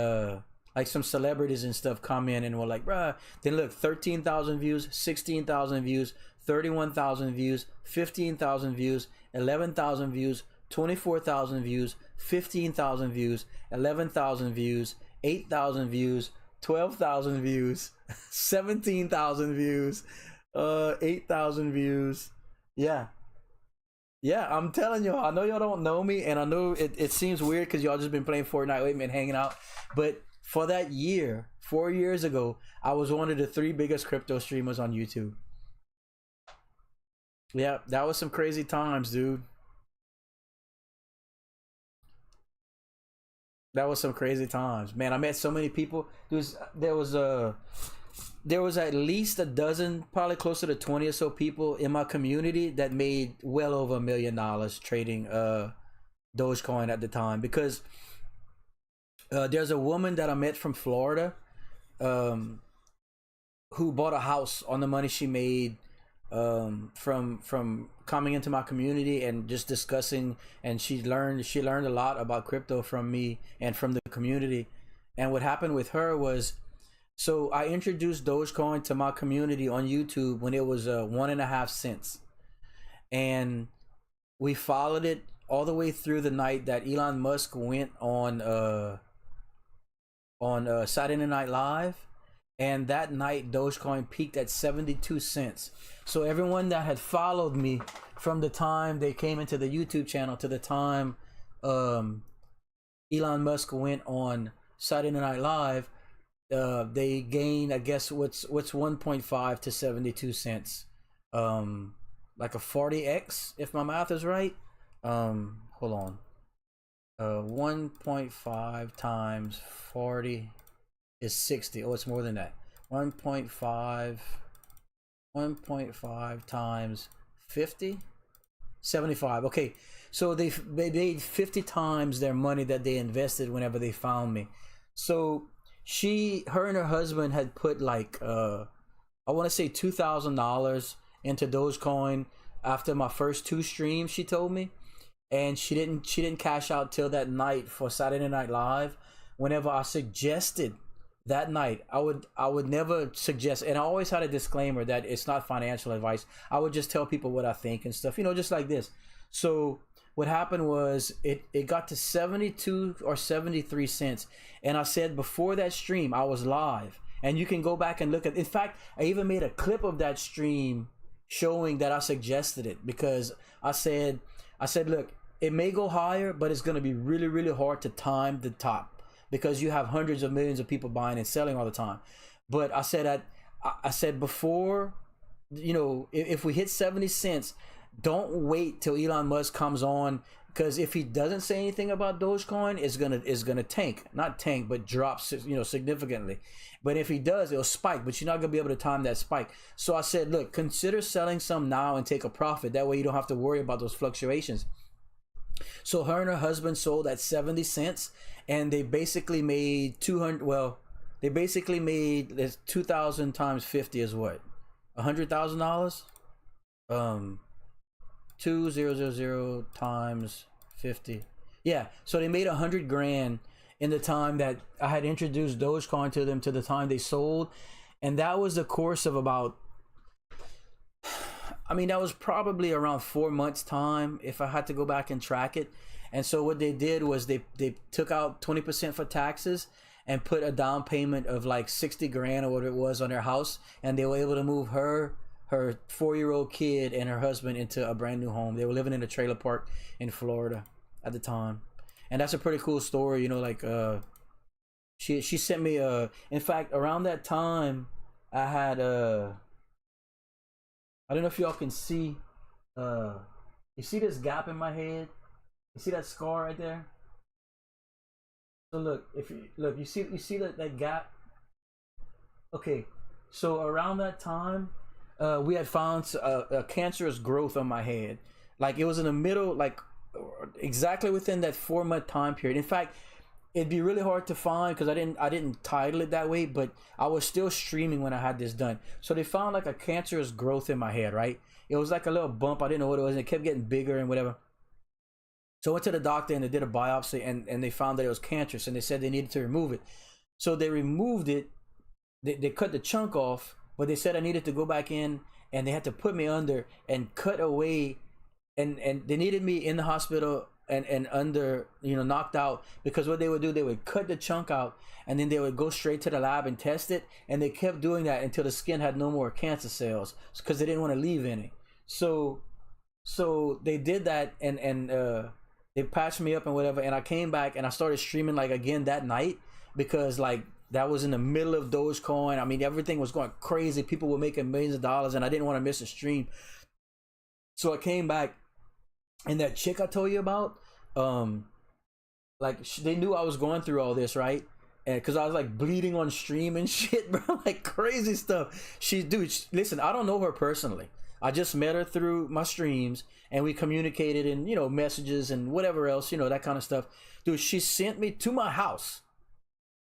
like some celebrities and stuff come in and were like, bruh. Then look, 13,000 views, 16,000 views, 31,000 views, 15,000 views, 11,000 views, 24,000 views, 15,000 views, 11,000 views, 8,000 views, 12,000 views, 17,000 views, 8,000 views. Yeah. Yeah, I'm telling y'all, I know y'all don't know me, and I know it seems weird because y'all just been playing Fortnite with me and hanging out. But for that year, 4 years ago, I was one of the 3 biggest crypto streamers on YouTube. Yeah, that was some crazy times, dude. That was some crazy times, man. I met so many people. There was at least a dozen, probably closer to 20 or so people in my community that made well over $1 million trading Dogecoin at the time. Because there's a woman that I met from Florida, um, who bought a house on the money she made from coming into my community and just discussing. And she learned a lot about crypto from me and from the community. And what happened with her was, so I introduced Dogecoin to my community on YouTube when it was 1.5 cents, and we followed it all the way through the night that Elon Musk went on Saturday Night Live. And that night Dogecoin peaked at 72 cents. So everyone that had followed me from the time they came into the YouTube channel to the time Elon Musk went on Saturday Night Live, they gained, I guess, what's 1.5 to 72 cents, like a 40x if my math is right. Hold on. 1.5 times 40 is 60. Oh, it's more than that. 1.5 times 50, 75. Okay, so they made 50 times their money that they invested whenever they found me. So her and her husband had put like I want to say $2,000 into Dogecoin after my first 2 streams, she told me. And she didn't cash out till that night for Saturday Night Live. Whenever I suggested that night, I would never suggest, and I always had a disclaimer that it's not financial advice. I would just tell people what I think and stuff, just like this. So what happened was it got to 72 or 73 cents, and I said before that stream I was live, and you can go back and look at. In fact, I even made a clip of that stream showing that I suggested it, because I said, look, it may go higher, but it's going to be really, really hard to time the top, because you have hundreds of millions of people buying and selling all the time. But I said before, if we hit 70 cents, don't wait till Elon Musk comes on, because if he doesn't say anything about Dogecoin, it's gonna tank, not tank, but drop, significantly. But if he does, it'll spike, but you're not gonna be able to time that spike. So I said, look, consider selling some now and take a profit. That way you don't have to worry about those fluctuations. So her and her husband sold at 70 cents, and they basically made 200. Well, They basically made this 2,000 times 50 is what, $100,000. 2000 times 50. Yeah, so they made 100 grand in the time that I had introduced Dogecoin to them to the time they sold, and that was the course of about. I mean, that was probably around 4 months time if I had to go back and track it. And so what they did was they took out 20% for taxes and put a down payment of like 60 grand or whatever it was on their house, and they were able to move her 4-year-old kid and her husband into a brand new home. They were living in a trailer park in Florida at the time, and that's a pretty cool story. You know, like she sent me in fact around that time I had I don't know if y'all can see you see this gap in my head, you see that scar right there. So look, if you look, you see that gap. Okay, so around that time we had found a cancerous growth on my head. Like it was in the middle, like exactly within that 4-month time period. In fact, it'd be really hard to find because I didn't title it that way, but I was still streaming when I had this done. So they found like a cancerous growth in my head, right? It was like a little bump. I didn't know what it was, and it kept getting bigger and whatever. So I went to the doctor and they did a biopsy, and they found that it was cancerous, and they said they needed to remove it. So they removed it. They cut the chunk off, but they said I needed to go back in, and they had to put me under and cut away, and they needed me in the hospital and under, you know, knocked out, because what they would do, they would cut the chunk out and then they would go straight to the lab and test it, and they kept doing that until the skin had no more cancer cells because they didn't want to leave any. So they did that, and they patched me up and whatever, and I came back and I started streaming like again that night, because like that was in the middle of Dogecoin. I mean, everything was going crazy. People were making millions of dollars, and I didn't want to miss a stream. So I came back, and that chick I told you about, like they knew I was going through all this, right? And because I was like bleeding on stream and shit, bro, like crazy stuff. Listen, I don't know her personally. I just met her through my streams, and we communicated in, you know, messages and whatever else, you know, that kind of stuff. Dude, she sent me to my house.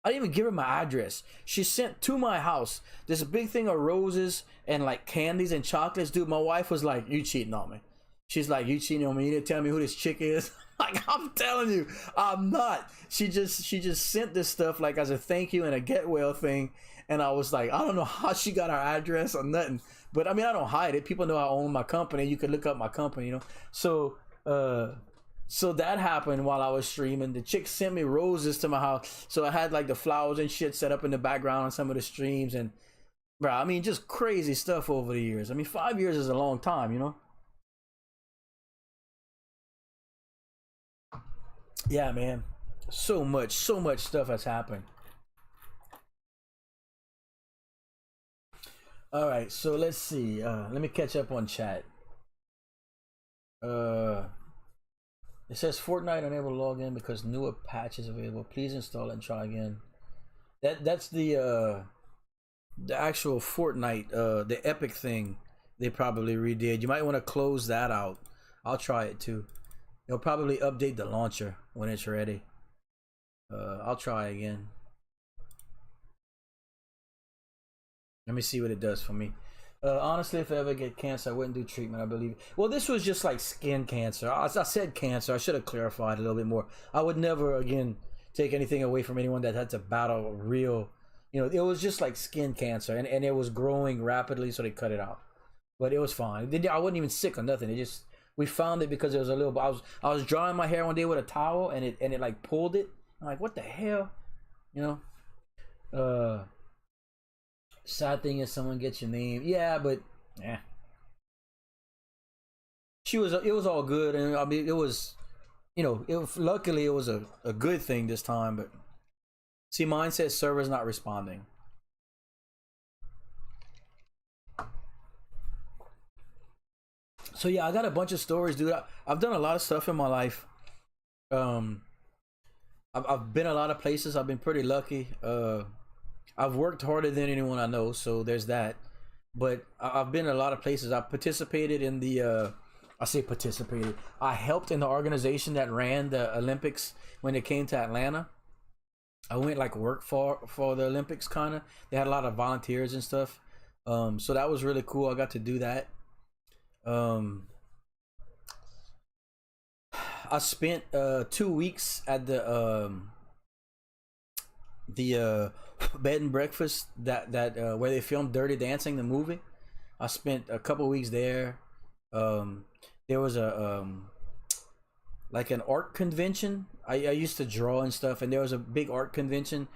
I didn't even give her my address. She sent to my house this big thing of roses and like candies and chocolates. Dude, my wife was like, "You cheating on me." She's like, "You cheating on me? You didn't tell me who this chick is." Like, I'm telling you, I'm not. She just sent this stuff like as a thank you and a get well thing. And I was like, I don't know how she got our address or nothing. But I mean, I don't hide it. People know I own my company. You can look up my company, you know. So that happened while I was streaming. The chick sent me roses to my house. So I had like the flowers and shit set up in the background on some of the streams. And bro, I mean, just crazy stuff over the years. I mean, 5 years is a long time, you know. Yeah, man. So much stuff has happened. All right, so let's see. Let me catch up on chat. Uh, it says Fortnite unable to log in because newer patches available. Please install it and try again. That's the actual Fortnite, the Epic thing they probably redid. You might want to close that out. I'll try it too. They'll probably update the launcher when it's ready. I'll try again. Let me see what it does for me. Honestly, if I ever get cancer, I wouldn't do treatment, I believe. Well, this was just like skin cancer. I said cancer. I should have clarified a little bit more. I would never, again, take anything away from anyone that had to battle a real, you know, it was just like skin cancer. And it was growing rapidly, so they cut it out. But it was fine. I wasn't even sick or nothing. It just, we found it because it was a little, I was drying my hair one day with a towel, and it like pulled it. I'm like, what the hell? You know? Sad thing is someone gets your name. Yeah, but yeah. It was all good, and I mean it was, you know, luckily it was a good thing this time. But see, mine says server's not responding. So yeah, I got a bunch of stories, dude. I've done a lot of stuff in my life. Um, I've been a lot of places. I've been pretty lucky. I've worked harder than anyone I know, so there's that. But I've been a lot of places. I participated in the I say participated. I helped in the organization that ran the Olympics when it came to Atlanta. I went like work for the Olympics kind of. They had a lot of volunteers and stuff. So that was really cool. I got to do that. Um, I spent 2 weeks at the bed and breakfast that where they filmed Dirty Dancing the movie. I spent a couple weeks there. Um, there was a like an art convention. I used to draw and stuff, and there was a big art convention,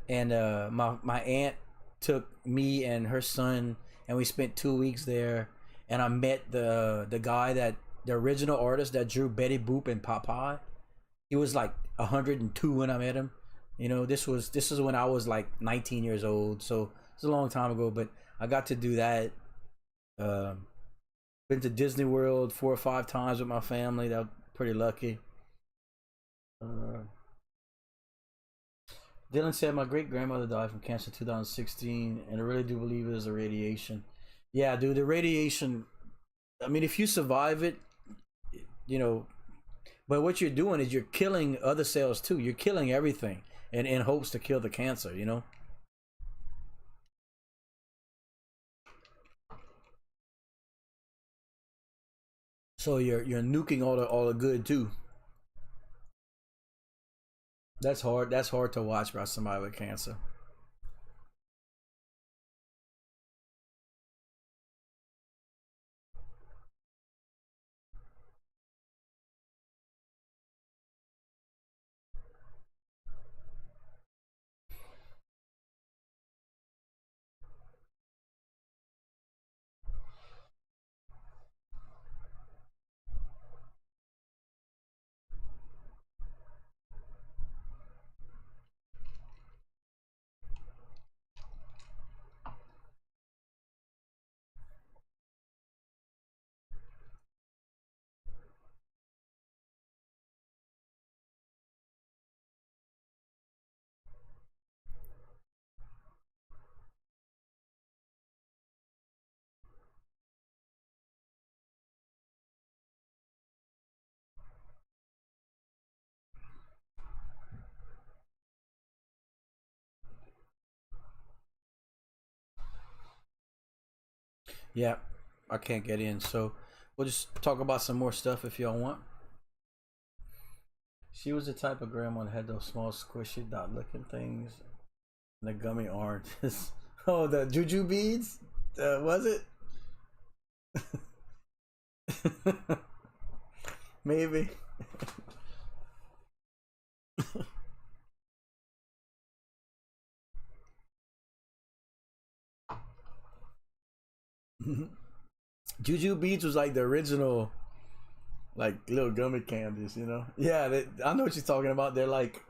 and my aunt took me and her son, and we spent 2 weeks there, and I met the guy that the original artist that drew Betty Boop and Popeye. He was like 102 when I met him. You know, this was when I was like 19 years old, so it's a long time ago. But I got to do that. Um, Been to Disney World 4 or 5 times with my family. That was pretty lucky. Uh, Dylan said my great grandmother died from cancer in 2016, and I really do believe it was the radiation. Yeah, dude, the radiation. I mean, if you survive it, you know. But what you're doing is you're killing other cells too. You're killing everything, and in hopes to kill the cancer. You know. So you're nuking all the good too. That's hard. That's hard to watch by somebody with cancer. Yeah, I can't get in. So we'll just talk about some more stuff if y'all want. She was the type of grandma that had those small squishy dot looking things and the gummy oranges. Oh, the juju beads? Was it? Maybe. Juju beads was like the original, like little gummy candies, you know? Yeah, I know what you're talking about. They're like,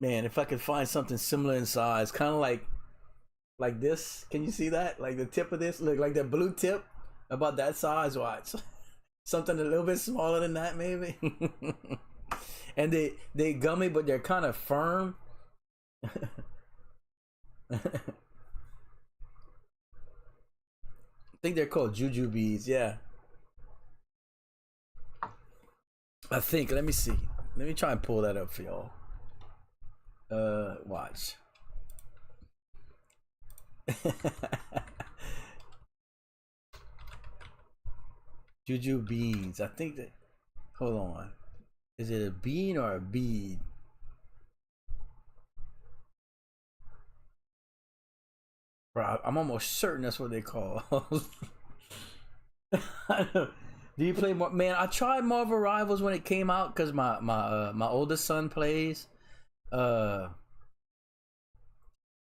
man, if I could find something similar in size, kind of like this. Can you see that? Like the tip of this, look like the blue tip, about that size. Watch something a little bit smaller than that, maybe. And they gummy, but they're kind of firm. I think they're called juju beads. Yeah, I think. Let me see. Let me try and pull that up for y'all. Watch. Juju beans. I think that. Hold on. Is it a bean or a bead? Bro, I'm almost certain that's what they call. Do you play more? Man, I tried Marvel Rivals when it came out because my oldest son plays. Uh,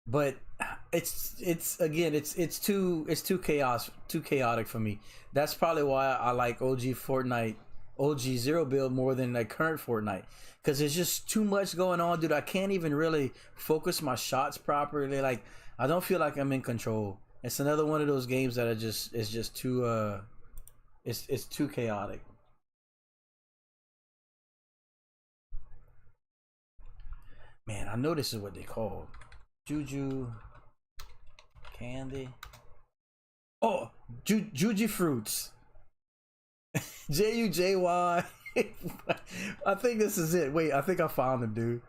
but it's again it's too chaotic for me. That's probably why I like OG Fortnite, OG Zero Build more than like current Fortnite, because there's just too much going on, dude. I can't even really focus my shots properly. Like I don't feel like I'm in control. It's another one of those games that are just it's just too it's too chaotic. Man, I know this is what they call Juju candy. Oh, Juji fruits. Jujuy. I think this is it. Wait, I think I found them, dude.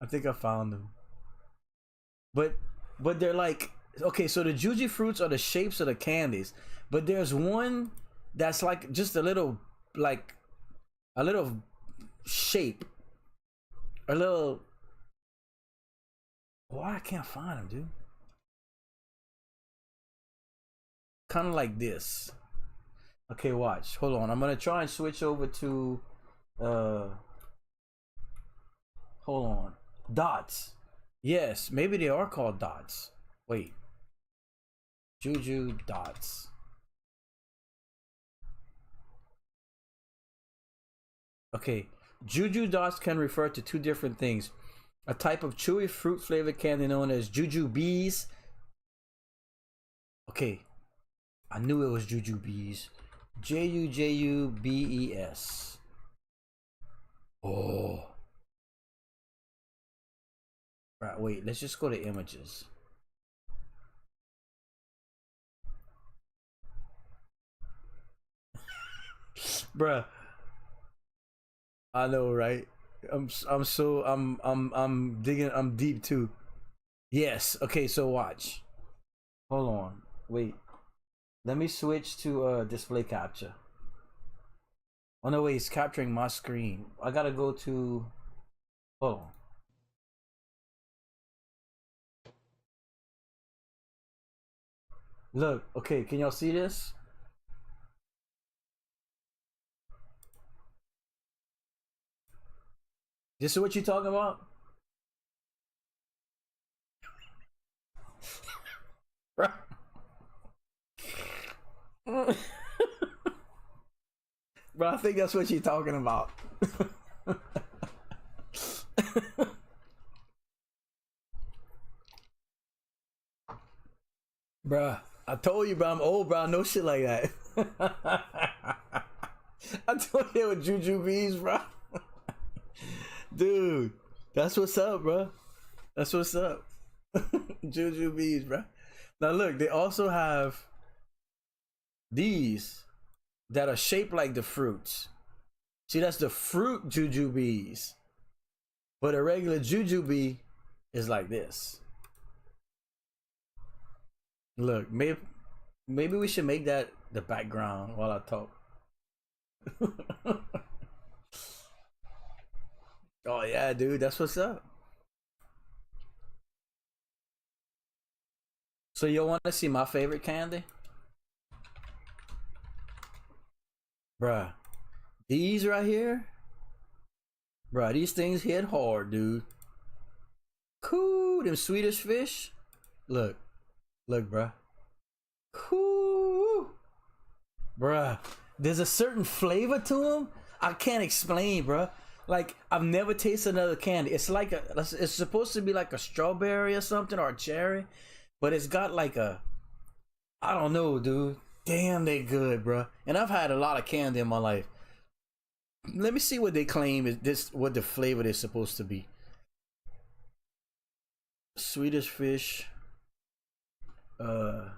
I think I found them. But they're like, okay, so the Juji fruits are the shapes of the candies, but there's one that's like just a little, like a little shape, a little. Why I can't find them, dude? Kind of like this. Okay, watch. Hold on. I'm gonna try and switch over to. Uh, hold on. Dots. Yes, maybe they are called dots. Wait. Juju dots. Okay. Juju dots can refer to two different things. A type of chewy fruit flavored candy known as Juju bees. Okay. I knew it was Juju bees. Jujubes. Oh. Right, wait, let's just go to images. Bruh, I know, right? I'm digging, I'm deep too. Yes. Okay, so watch. Hold on. Wait. Let me switch to display capture. Oh no, wait, it's capturing my screen. I gotta go to. Oh. Look, okay, can y'all see this? This is what you talking about? Bro, I think that's what you're talking about. Bruh, I told you, bro, I'm old, bro. I know shit like that. I told you with Juju bees, bro. Dude, that's what's up, bro. That's what's up. Juju bees, bro. Now look, they also have these that are shaped like the fruits. See, that's the fruit Juju bees. But a regular Juju bee is like this. Look, maybe we should make that the background while I talk. Oh yeah, dude, that's what's up. So you want to see my favorite candy? Bruh, these right here? Bruh, these things hit hard, dude. Cool, them Swedish fish. Look, look, bruh. Cool. Bruh, there's a certain flavor to them I can't explain, bruh. Like, I've never tasted another candy. It's like it's supposed to be like a strawberry or something, or a cherry, but it's got like a, I don't know, dude. Damn, they good, bruh. And I've had a lot of candy in my life. Let me see what they claim is this, what the flavor is supposed to be. Swedish fish. Uh,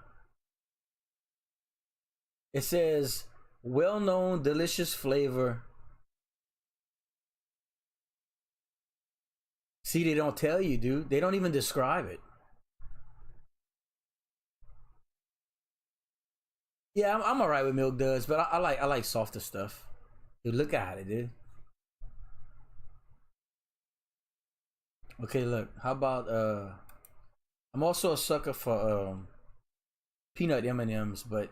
it says well-known delicious flavor. See, they don't tell you, dude. They don't even describe it. Yeah, I'm alright with milk duds, but I like softer stuff. Dude, look at it, dude. Okay, look. How about I'm also a sucker for peanut M&Ms, but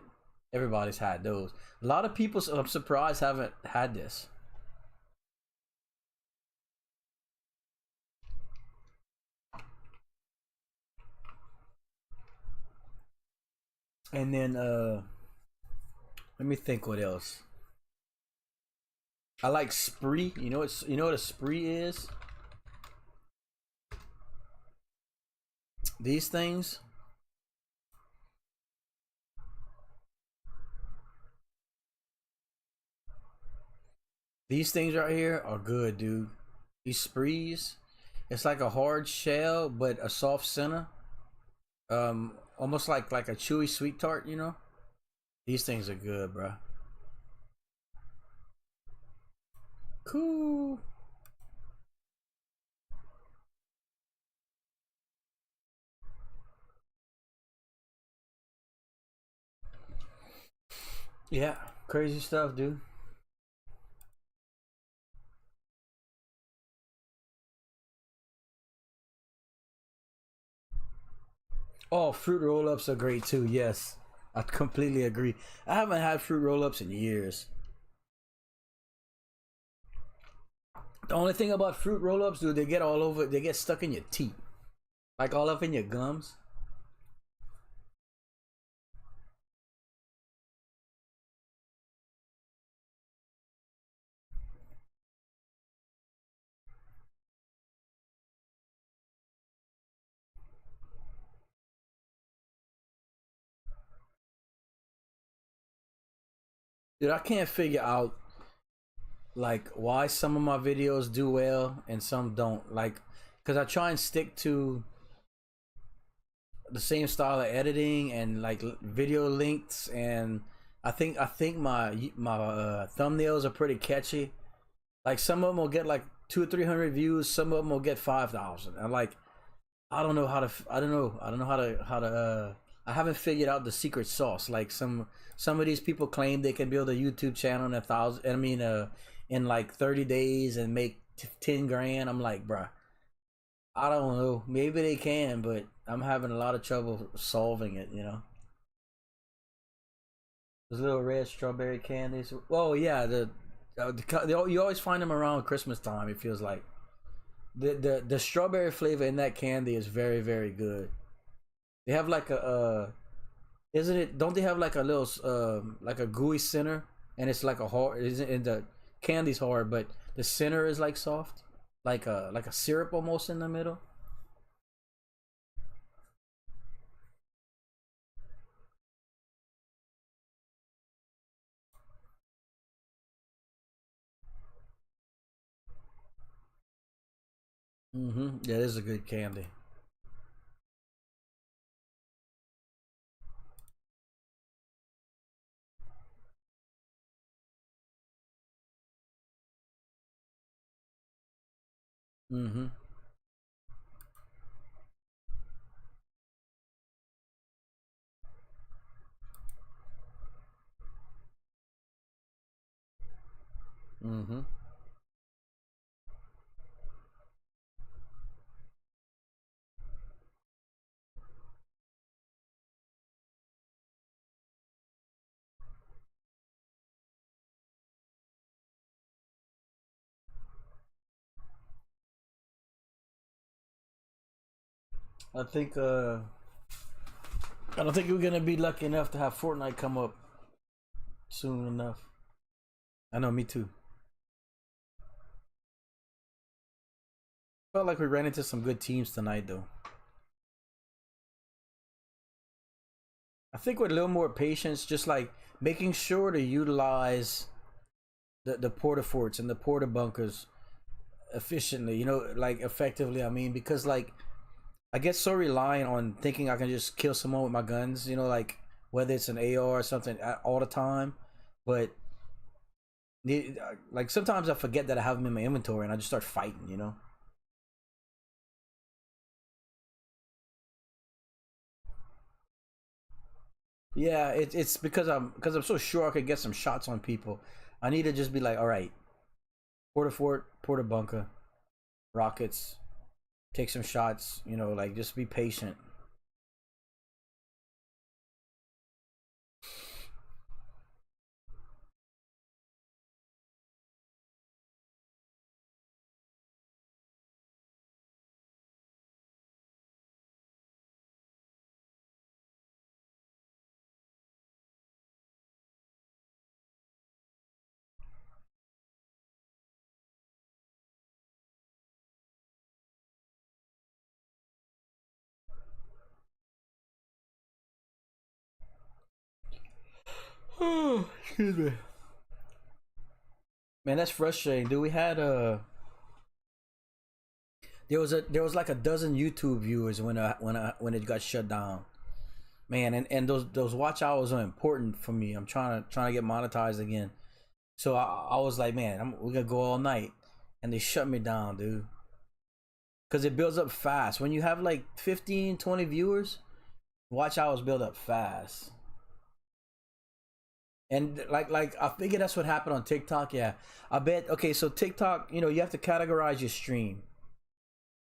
everybody's had those. A lot of people, I'm surprised, haven't had this. And then let me think what else. I like spree. You know what a spree is? These things. These things right here are good, dude. These sprees. It's like a hard shell but a soft center. Almost like a chewy sweet tart, you know? These things are good, bro. Cool. Yeah, crazy stuff, dude. Oh, fruit roll-ups are great too. Yes, I completely agree. I haven't had fruit roll-ups in years. The only thing about fruit roll-ups, dude, they get all over. They get stuck in your teeth, like all up in your gums. Dude, I can't figure out like why some of my videos do well and some don't. Like, cause I try and stick to the same style of editing and like video lengths, and I think my thumbnails are pretty catchy. Like some of them will get like 200 or 300 views, some of them will get 5,000. I'm like, I don't know how to. I don't know how to. I haven't figured out the secret sauce. Like some of these people claim they can build a YouTube channel in a thousand. I mean, in like 30 days and make 10 grand. I'm like, bruh, I don't know. Maybe they can, but I'm having a lot of trouble solving it. You know, those little red strawberry candies. Oh yeah, you always find them around Christmas time. It feels like the strawberry flavor in that candy is very very good. They have like a isn't it? Don't they have like a little like a gooey center, and it's like a hard. Isn't in the candy's hard, but the center is like soft, like a syrup almost in the middle. Mm-hmm. Yeah, it is a good candy. Mm-hmm. Mm-hmm. I think I don't think we're gonna be lucky enough to have Fortnite come up soon enough. I know, me too. Felt like we ran into some good teams tonight, though. I think with a little more patience, just like making sure to utilize the porta forts and the porta bunkers efficiently, you know, like effectively. I mean, because like I get so reliant on thinking I can just kill someone with my guns, you know, like whether it's an AR or something all the time. But like sometimes I forget that I have them in my inventory and I just start fighting, you know. Yeah, it's because I'm so sure I could get some shots on people. I need to just be like, all right, porta fort, porta bunker, rockets, take some shots, you know, like just be patient. Excuse me. Man, that's frustrating. Dude, we had there was like a dozen YouTube viewers when it got shut down. Man, and those watch hours are important for me. I'm trying to get monetized again. So I was like, man, we're gonna go all night, and they shut me down, dude. Cause it builds up fast. When you have like 15, 20 viewers, watch hours build up fast. And like I figure that's what happened on TikTok. Yeah, I bet. Okay, so TikTok, you have to categorize your stream.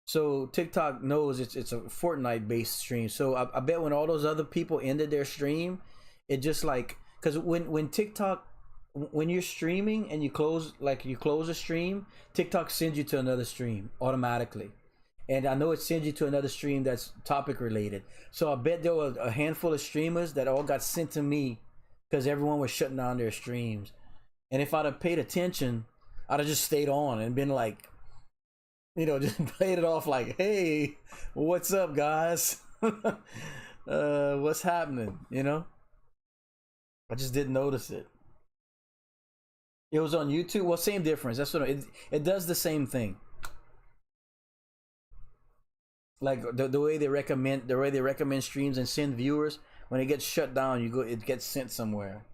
So TikTok knows it's a Fortnite based stream. So I bet when all those other people ended their stream, it just like because when TikTok when you're streaming and you close a stream, TikTok sends you to another stream automatically. And I know it sends you to another stream that's topic related. So I bet there were a handful of streamers that all got sent to me because everyone was shutting down their streams. And if I'd have paid attention, I'd have just stayed on and been like, just played it off like, hey, what's up, guys? What's happening? I just didn't notice it. It was on YouTube. Well, same difference. That's what it does the same thing. Like the way they recommend streams and send viewers, when it gets shut down, it gets sent somewhere.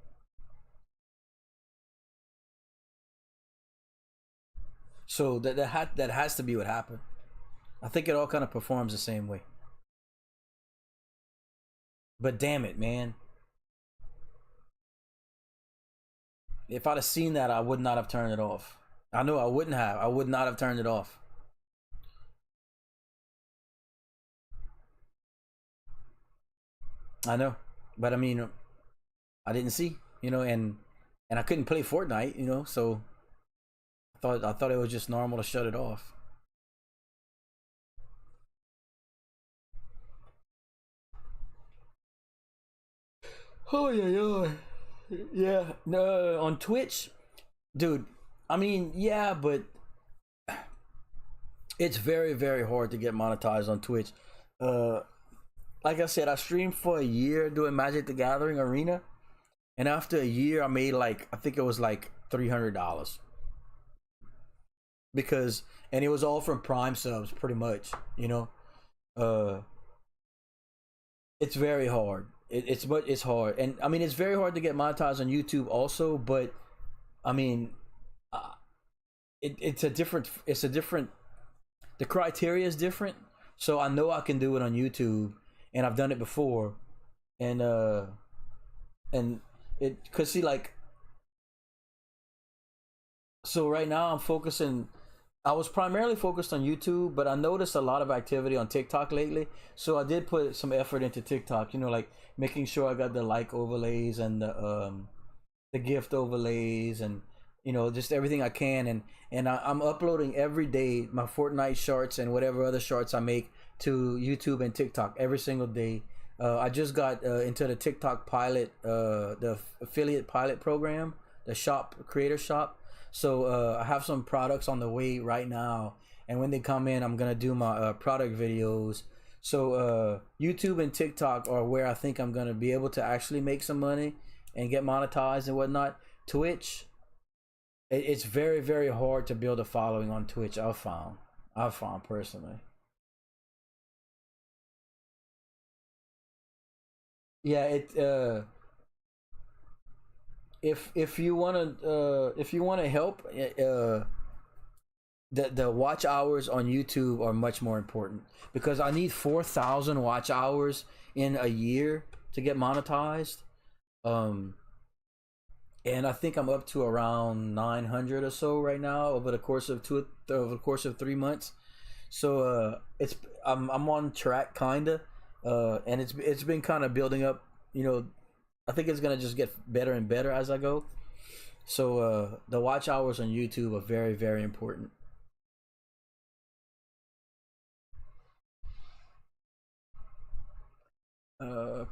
So that has to be what happened. I think it all kind of performs the same way. But damn it, man! If I'd have seen that, I would not have turned it off. I know I wouldn't have. I would not have turned it off. I know, but I mean, I didn't see, and I couldn't play Fortnite, so I thought it was just normal to shut it off. Oh yeah, yeah, yeah. No, on Twitch, dude. I mean, yeah, but it's very, very hard to get monetized on Twitch. Uh, like I said, I streamed for a year doing Magic the Gathering Arena, and after a year, I made like I think it was like $300 because, and it was all from Prime subs, pretty much. Uh, it's very hard. It's hard, and I mean it's very hard to get monetized on YouTube also. But I mean, uh, it's a different. The criteria is different, so I know I can do it on YouTube, and I've done it before, and and it cause see like so right now I'm focusing. I was primarily focused on YouTube, but I noticed a lot of activity on TikTok lately. So I did put some effort into TikTok. Like making sure I got the like overlays and the gift overlays and just everything I can. And I'm uploading every day my Fortnite shorts and whatever other shorts I make to YouTube and TikTok every single day. I just got into the TikTok pilot, the affiliate pilot program, the shop creator shop. So I have some products on the way right now, and when they come in, I'm gonna do my product videos. So YouTube and TikTok are where I think I'm gonna be able to actually make some money and get monetized and whatnot. Twitch, it's very, very hard to build a following on Twitch. I've found personally. Yeah, it if you wanna help, the watch hours on YouTube are much more important because I need 4,000 watch hours in a year to get monetized. Um, and I think I'm up to around 900 or so right now over the course of 3 months. So I'm on track kinda, and it's been kind of building up. You know, I think it's gonna just get better and better as I go. So the watch hours on YouTube are very, very important.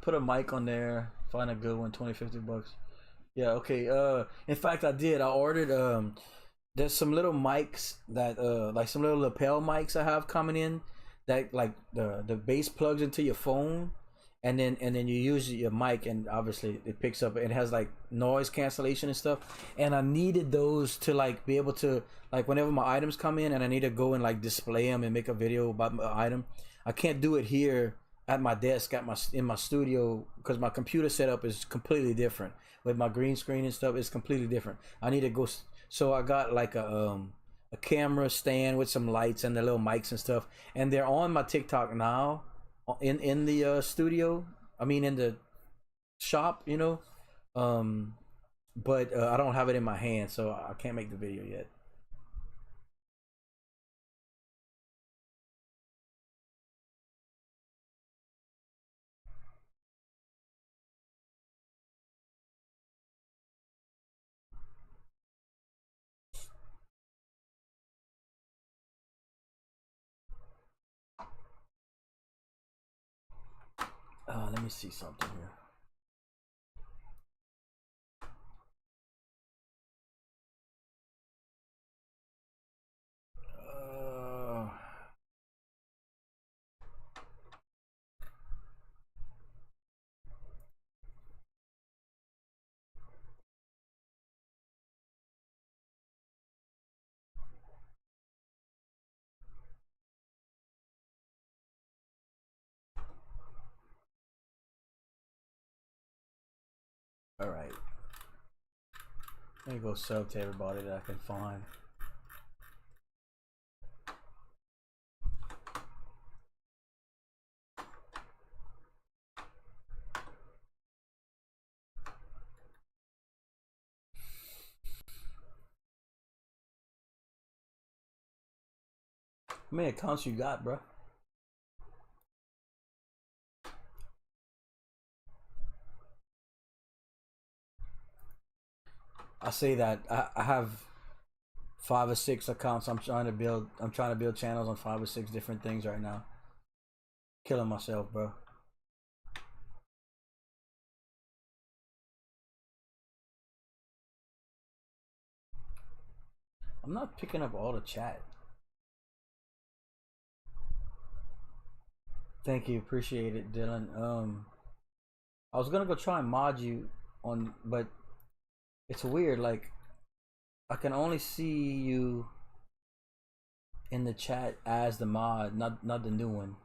Put a mic on there. Find a good one. 20-50 bucks. Yeah. Okay. In fact, I did. I ordered. There's some little mics that like some little lapel mics I have coming in that like the bass plugs into your phone, and then you use your mic, and obviously it picks up. It has like noise cancellation and stuff. And I needed those to like be able to like whenever my items come in, and I need to go and like display them and make a video about my item. I can't do it here at my desk at my in my studio because my computer setup is completely different with my green screen and stuff. It's completely different. I need to go. So I got like a camera stand with some lights and the little mics and stuff, and they're on my TikTok now, in the studio. I mean, in the shop. Um, but I don't have it in my hand, so I can't make the video yet. Let me see something here. All right. Let me go sub to everybody that I can find. How many accounts you got, bro? I say that I have 5 or 6 accounts. I'm trying to build. I'm trying to build channels on 5 or 6 different things right now. Killing myself, bro. I'm not picking up all the chat. Thank you, appreciate it, Dylan. I was gonna go try and mod you on, but it's weird. Like, I can only see you in the chat as the mod, not the new one.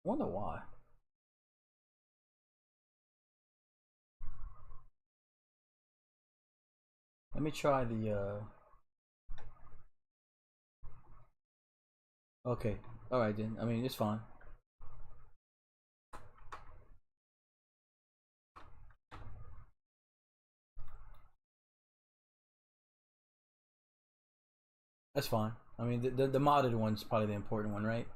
I wonder why. Let me try the. Okay, all right then. I mean, it's fine. That's fine. I mean, the modded one's probably the important one, right?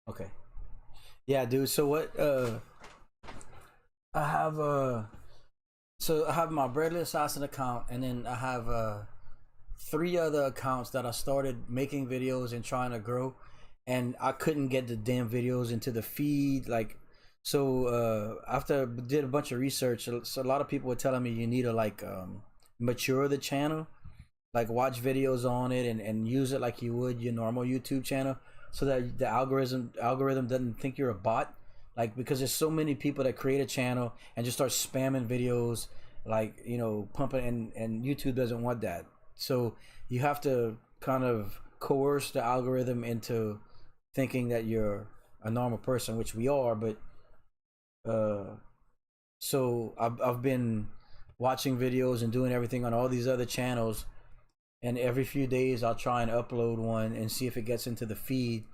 Okay. Yeah, dude. So what? I have so I have my Bradley Assassin account, and then I have 3 other accounts that I started making videos and trying to grow, and I couldn't get the damn videos into the feed. Like, so after I did a bunch of research, so a lot of people were telling me you need to like mature the channel, like watch videos on it and use it like you would your normal YouTube channel, so that the algorithm doesn't think you're a bot. Like, because there's so many people that create a channel and just start spamming videos, like, pumping, and YouTube doesn't want that. So you have to kind of coerce the algorithm into thinking that you're a normal person, which we are. But uh so I've been watching videos and doing everything on all these other channels, and every few days I'll try and upload one and see if it gets into the feed.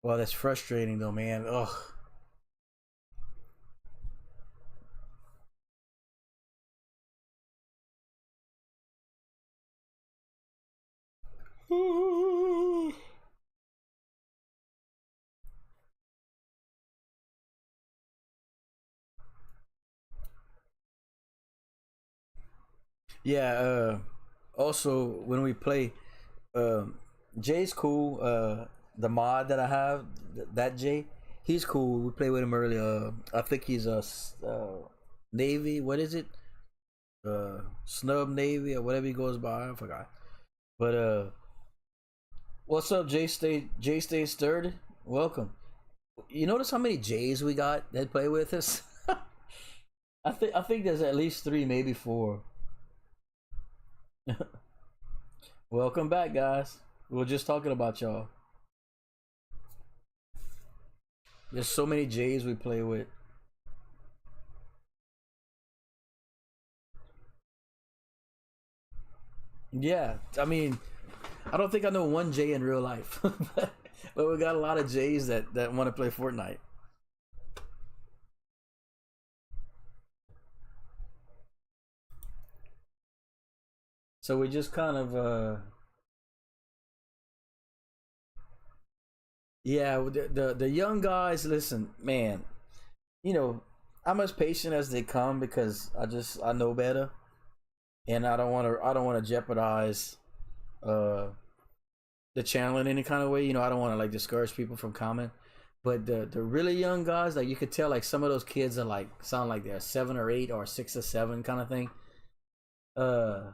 Well, that's frustrating though, man. Ugh. Yeah, also when we play, Jay's cool. The mod that I have, that Jay, he's cool. We played with him earlier. I think he's a Navy. What is it? Snub Navy or whatever he goes by. I forgot. But what's up, Jay stay stirred. Welcome. You notice how many Jays we got that play with us? I think there's at least 3, maybe 4. Welcome back, guys. We were just talking about y'all. There's so many J's we play with. Yeah, I mean, I don't think I know one J in real life. But we got a lot of J's that want to play Fortnite. So we just kind of yeah, the young guys. Listen, man, you know, I'm as patient as they come because I know better, and I don't want to jeopardize uh the channel in any kind of way. You know, I don't want to like discourage people from comment. But the really young guys, like you could tell, like some of those kids are like sound like they're 7 or 8 or 6 or 7 kind of thing. Uh,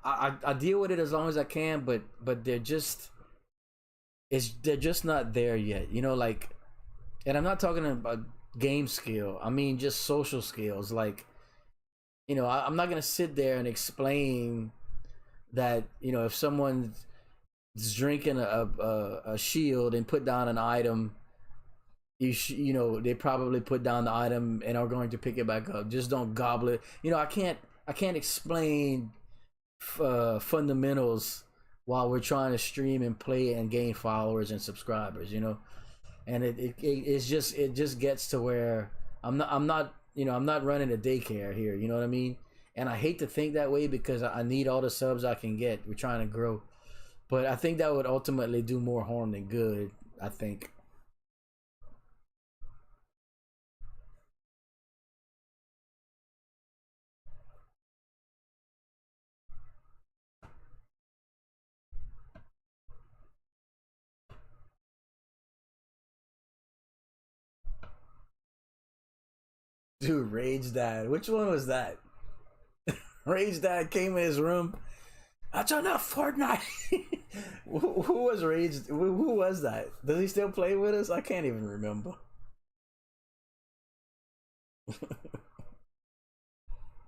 I deal with it as long as I can, but they're just not there yet. You know, like, and I'm not talking about game skill. I mean just social skills. Like, you know, I'm not gonna sit there and explain that, you know, if someone's drinking a shield and put down an item, you know, they probably put down the item and are going to pick it back up. Just don't gobble it. You know, I can't explain fundamentals while we're trying to stream and play and gain followers and subscribers. You know, and it just gets to where I'm not you know, I'm not running a daycare here. You know what I mean? And I hate to think that way because I need all the subs I can get. We're trying to grow, but I think that would ultimately do more harm than good. I think. Dude, Rage Dad. Which one was that? Rage Dad came in his room. I turned out Fortnite. Who was Rage? Who was that? Does he still play with us? I can't even remember.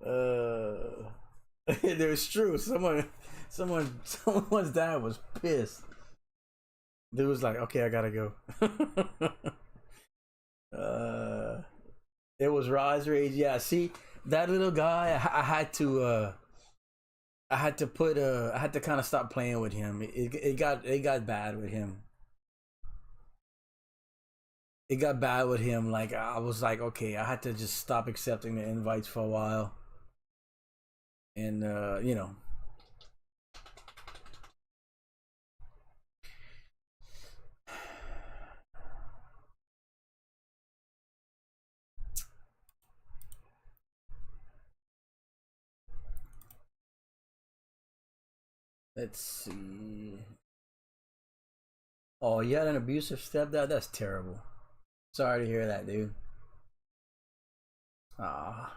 uh, it was true. Someone's dad was pissed. Dude was like, "Okay, I gotta go." uh, it was Rise Rage. Yeah, see that little guy. I had to put I had to kind of stop playing with him. It got bad with him. It got bad with him. Like I was like, okay, I had to just stop accepting the invites for a while, and you know, let's see. Oh, you had an abusive stepdad. That's terrible. Sorry to hear that, dude. Ah,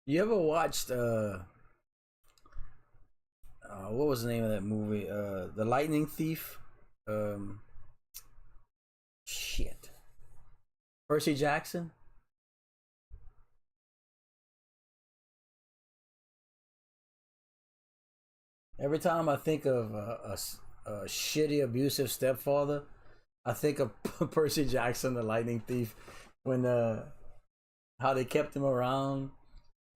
you ever watched what was the name of that movie? The Lightning Thief. Um, shit. Percy Jackson. Every time I think of a shitty abusive stepfather, I think of Percy Jackson, the Lightning Thief, when how they kept him around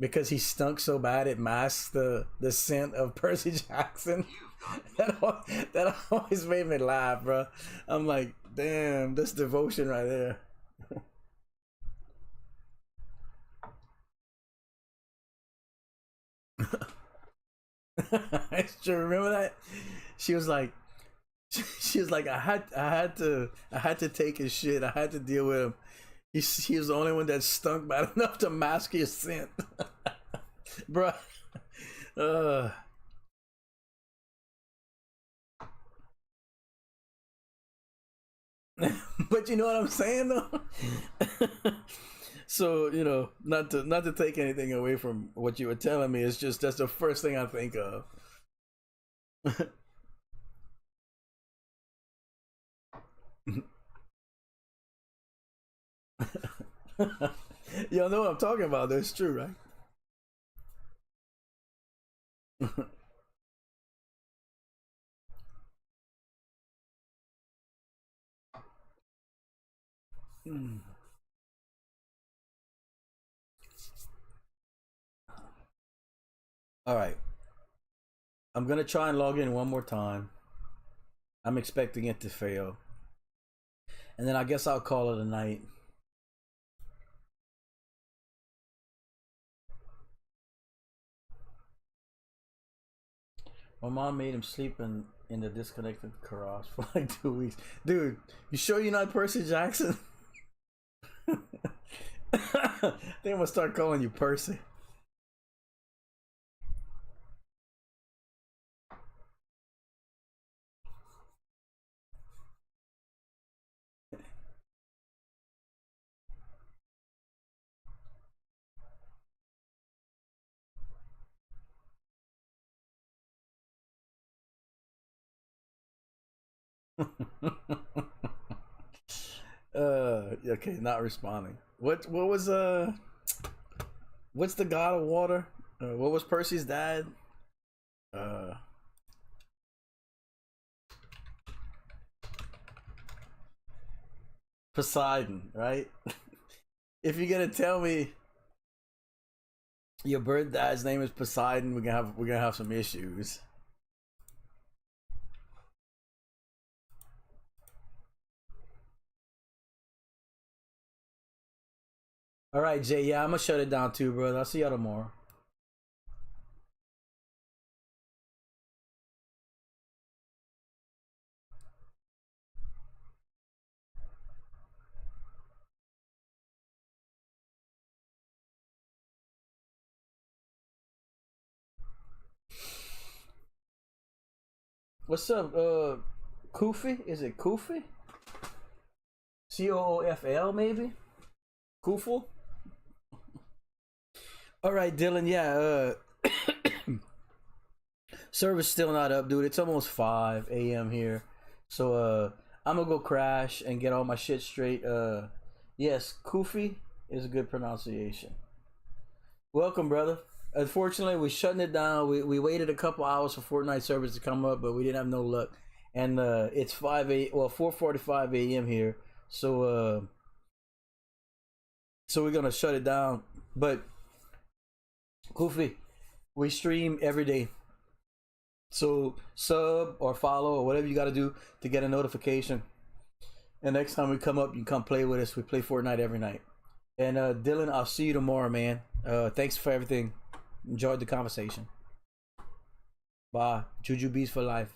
because he stunk so bad it masked the scent of Percy Jackson. That always made me laugh, bro. I'm like, damn, that's devotion right there. It's true. Remember that? She was like, she was like, I had to take his shit. I had to deal with him. He was the only one that stunk bad enough to mask his scent, bruh. Uh, but you know what I'm saying though. So you know, not to take anything away from what you were telling me, it's just that's the first thing I think of. Y'all know what I'm talking about. That's true, right? All right. I'm gonna try and log in one more time. I'm expecting it to fail, and then I guess I'll call it a night. My mom made him sleep in the disconnected garage for like 2 weeks. Dude, you sure you're not Percy Jackson? They must start calling you Percy. Okay, not responding. What was what's the god of water? What was Percy's dad? Uh Poseidon, right? If you're gonna tell me your bird dad's name is Poseidon, we're gonna have some issues. All right, Jay. Yeah, I'm gonna shut it down too, brother. I'll see y'all tomorrow. What's up, Koofy? Is it Koofy? Coofl maybe? Koofle? All right, Dylan. Yeah, server's still not up, dude. It's almost 5 a.m. here, so I'm gonna go crash and get all my shit straight. Yes, Koofy is a good pronunciation. Welcome, brother. Unfortunately, we're shutting it down. We waited a couple hours for Fortnite servers to come up, but we didn't have no luck. And it's 4:45 a.m. here, so we're gonna shut it down. But Koofy, we stream every day. So sub or follow or whatever you got to do to get a notification. And next time we come up, you come play with us. We play Fortnite every night. And Dylan, I'll see you tomorrow, man. Thanks for everything. Enjoyed the conversation. Bye. Juju Beats for life.